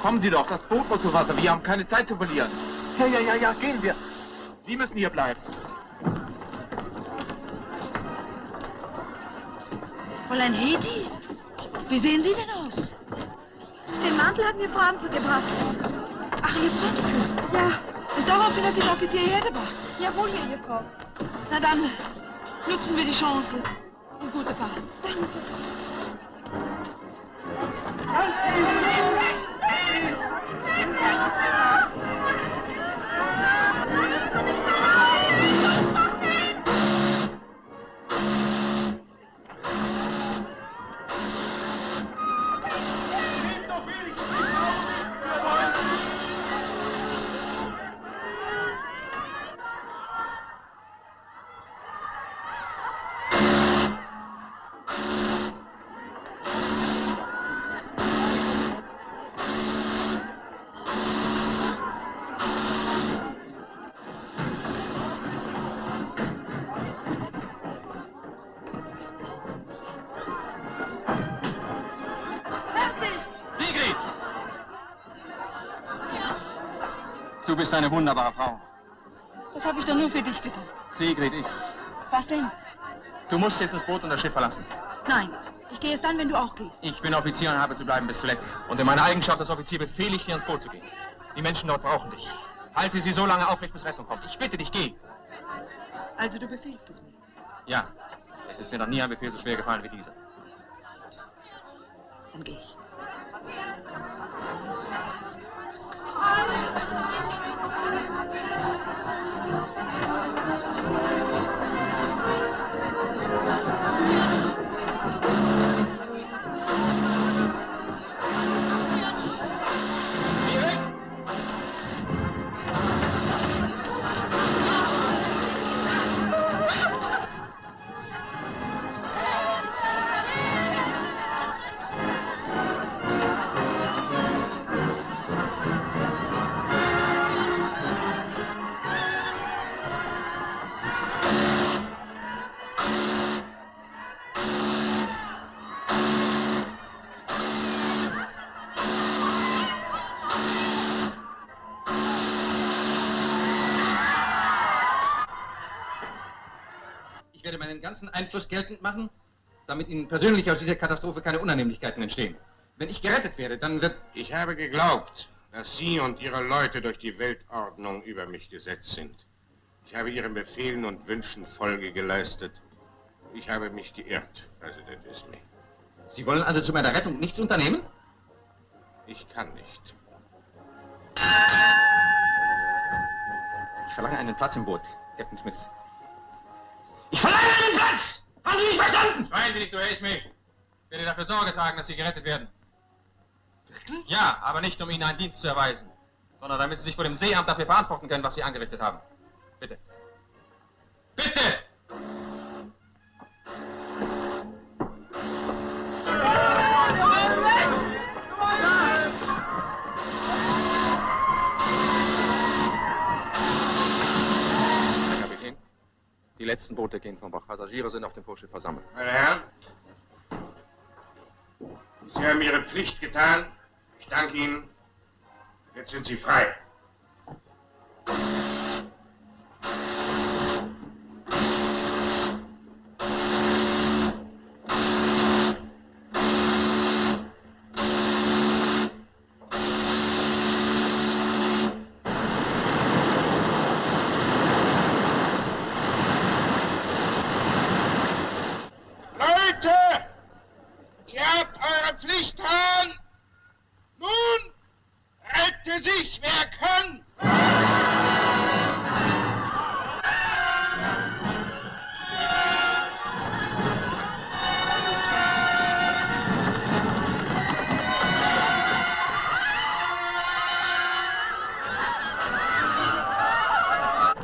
Kommen Sie doch, das Boot muss zu Wasser. Wir haben keine Zeit zu verlieren. Ja, gehen wir. Sie müssen hier bleiben. Fräulein Hedi, wie sehen Sie denn aus? Den Mantel hat mir Frau Amsel gebracht. Ach, Ihr Franzl. Ja. Und daraufhin hat Sie der Offizier hergebracht. Jawohl, Ihre Frau. Na dann, nutzen wir die Chance. Und gute Fahrt. Danke. Du bist eine wunderbare Frau. Das habe ich doch nur für dich getan. Sigrid, ich. Was denn? Du musst jetzt das Boot und das Schiff verlassen. Nein, ich gehe erst dann, wenn du auch gehst. Ich bin Offizier und habe zu bleiben bis zuletzt. Und in meiner Eigenschaft als Offizier befehle ich dir, ins Boot zu gehen. Die Menschen dort brauchen dich. Halte sie so lange aufrecht, bis Rettung kommt. Ich bitte dich, geh. Also du befehlst es mir. Ja, es ist mir noch nie ein Befehl so schwer gefallen wie dieser. Dann gehe ich. Ihren ganzen Einfluss geltend machen, damit Ihnen persönlich aus dieser Katastrophe keine Unannehmlichkeiten entstehen. Wenn ich gerettet werde, dann wird... Ich habe geglaubt, dass Sie und Ihre Leute durch die Weltordnung über mich gesetzt sind. Ich habe Ihren Befehlen und Wünschen Folge geleistet. Ich habe mich geirrt, Präsident Ismay. Sie wollen also zu meiner Rettung nichts unternehmen? Ich kann nicht. Ich verlange einen Platz im Boot, Captain Smith. Ich verlange einen Platz! Haben Sie mich verstanden? Schreien Sie nicht so, Herr Ismay. Ich werde dafür Sorge tragen, dass Sie gerettet werden. Wirklich? Ja, aber nicht, um Ihnen einen Dienst zu erweisen, sondern damit Sie sich vor dem Seeamt dafür verantworten können, was Sie angerichtet haben. Bitte. Bitte! Herr Kapitän, die letzten Boote gehen vom Bach. Passagiere sind auf dem Vorschiff versammelt. Meine Herren, Sie haben Ihre Pflicht getan. Ich danke Ihnen. Jetzt sind Sie frei. Leute! Ihr habt eure Pflicht getan! Nun, rette sich, wer kann!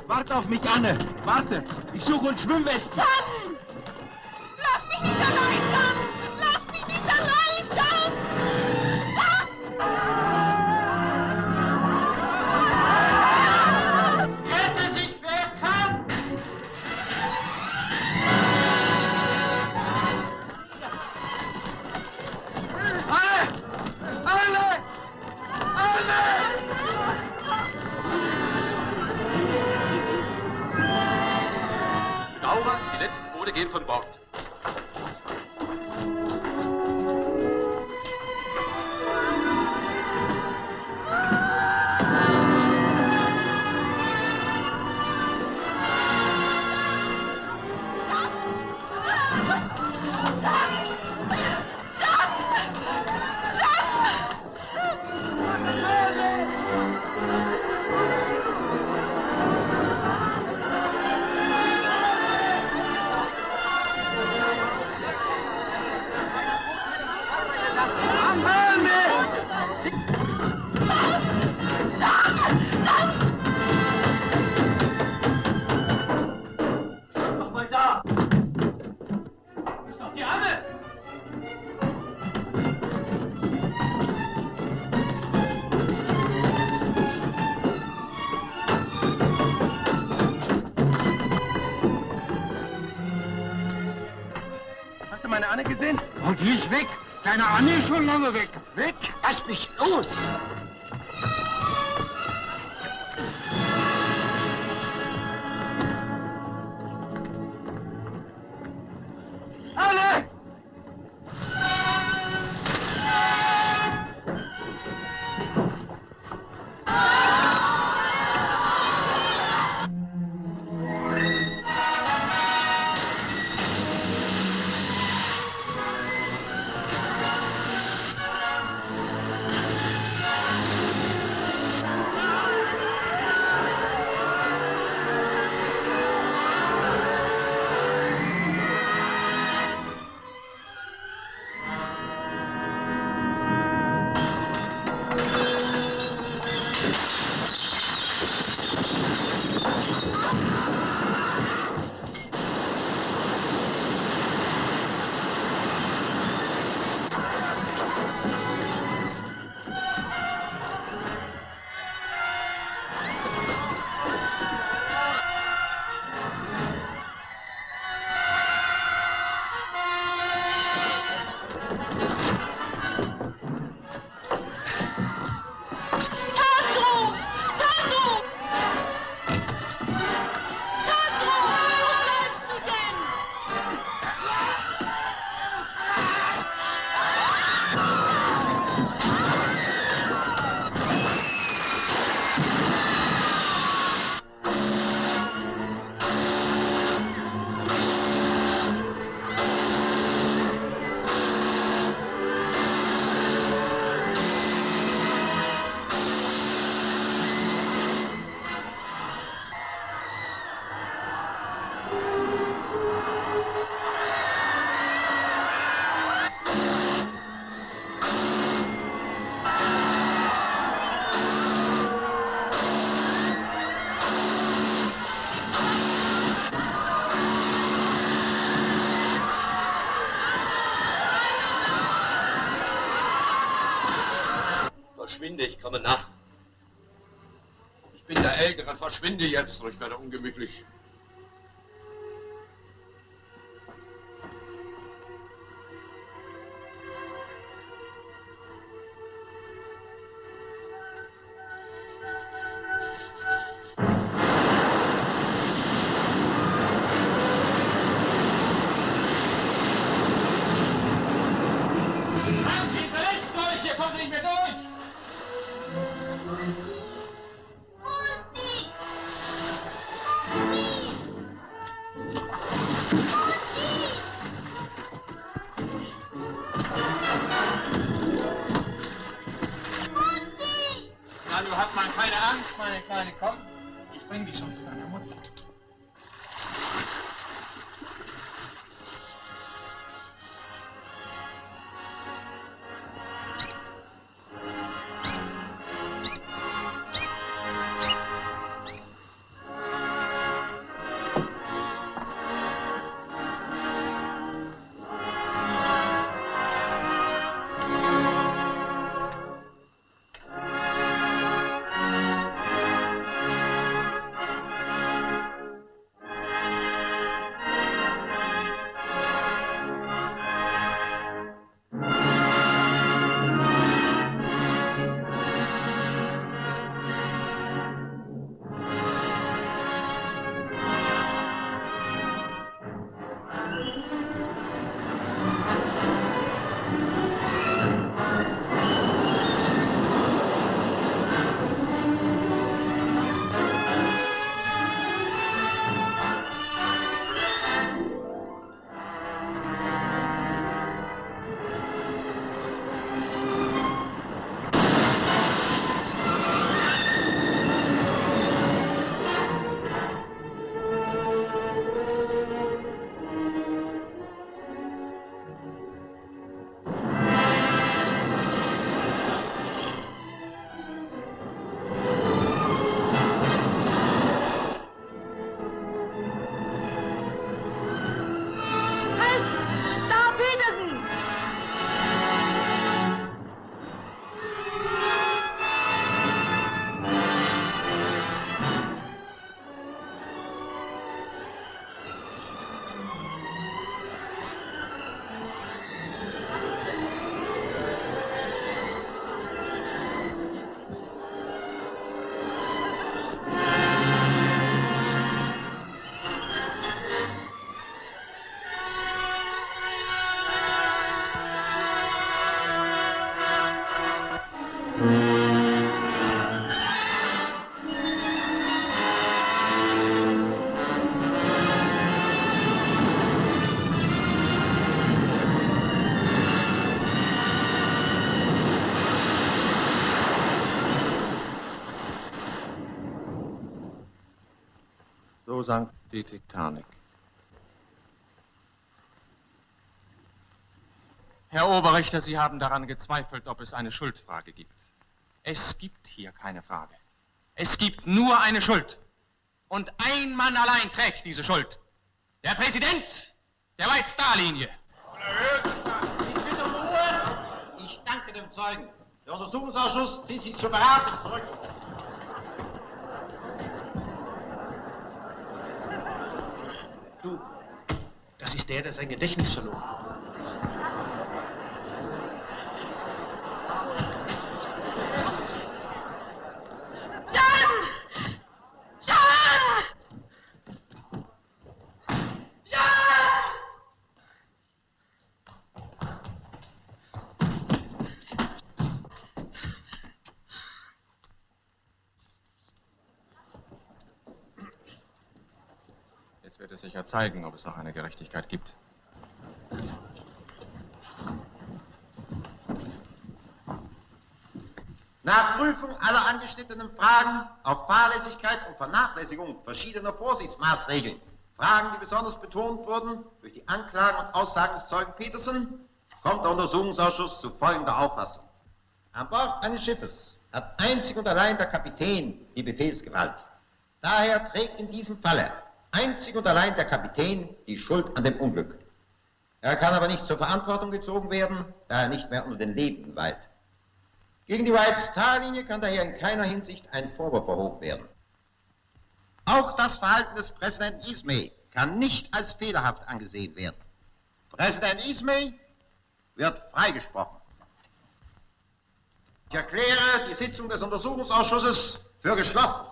Warte auf mich, Anne! Warte! Ich suche uns Schwimmwesten! John! Lass mich nicht allein, John! Lass mich nicht allein, John! Rette sich, wer kann! Dauer, die letzten Boote gehen von Bord. Doch mal da! Ist doch die Anne! Hast du meine Anne gesehen? Und die ist weg. Deine Anne ist schon lange weg. Weg? Lass mich los! Anne! verschwinde, ich komme nach. Ich bin der Ältere, verschwinde jetzt, ich werde ungemütlich. So sank die Titanic. Herr Oberrichter, Sie haben daran gezweifelt, ob es eine Schuldfrage gibt. Es gibt hier keine Frage. Es gibt nur eine Schuld. Und ein Mann allein trägt diese Schuld. Der Präsident der White-Star-Linie. Ich bitte um Ruhe. Ich danke dem Zeugen. Der Untersuchungsausschuss zieht sich zur Beratung zurück. Du, das ist der sein Gedächtnis verloren hat. Jetzt wird es sicher zeigen, ob es noch eine Gerechtigkeit gibt. Nach Prüfung aller angeschnittenen Fragen auf Fahrlässigkeit und Vernachlässigung verschiedener Vorsichtsmaßregeln, Fragen, die besonders betont wurden durch die Anklagen und Aussagen des Zeugen Petersen, kommt der Untersuchungsausschuss zu folgender Auffassung. An Bord eines Schiffes hat einzig und allein der Kapitän die Befehlsgewalt. Daher trägt in diesem Falle einzig und allein der Kapitän die Schuld an dem Unglück. Er kann aber nicht zur Verantwortung gezogen werden, da er nicht mehr unter den Lebenden weilt. Gegen die White Star-Linie kann daher in keiner Hinsicht ein Vorwurf erhoben werden. Auch das Verhalten des Präsidenten Ismay kann nicht als fehlerhaft angesehen werden. Präsident Ismay wird freigesprochen. Ich erkläre die Sitzung des Untersuchungsausschusses für geschlossen.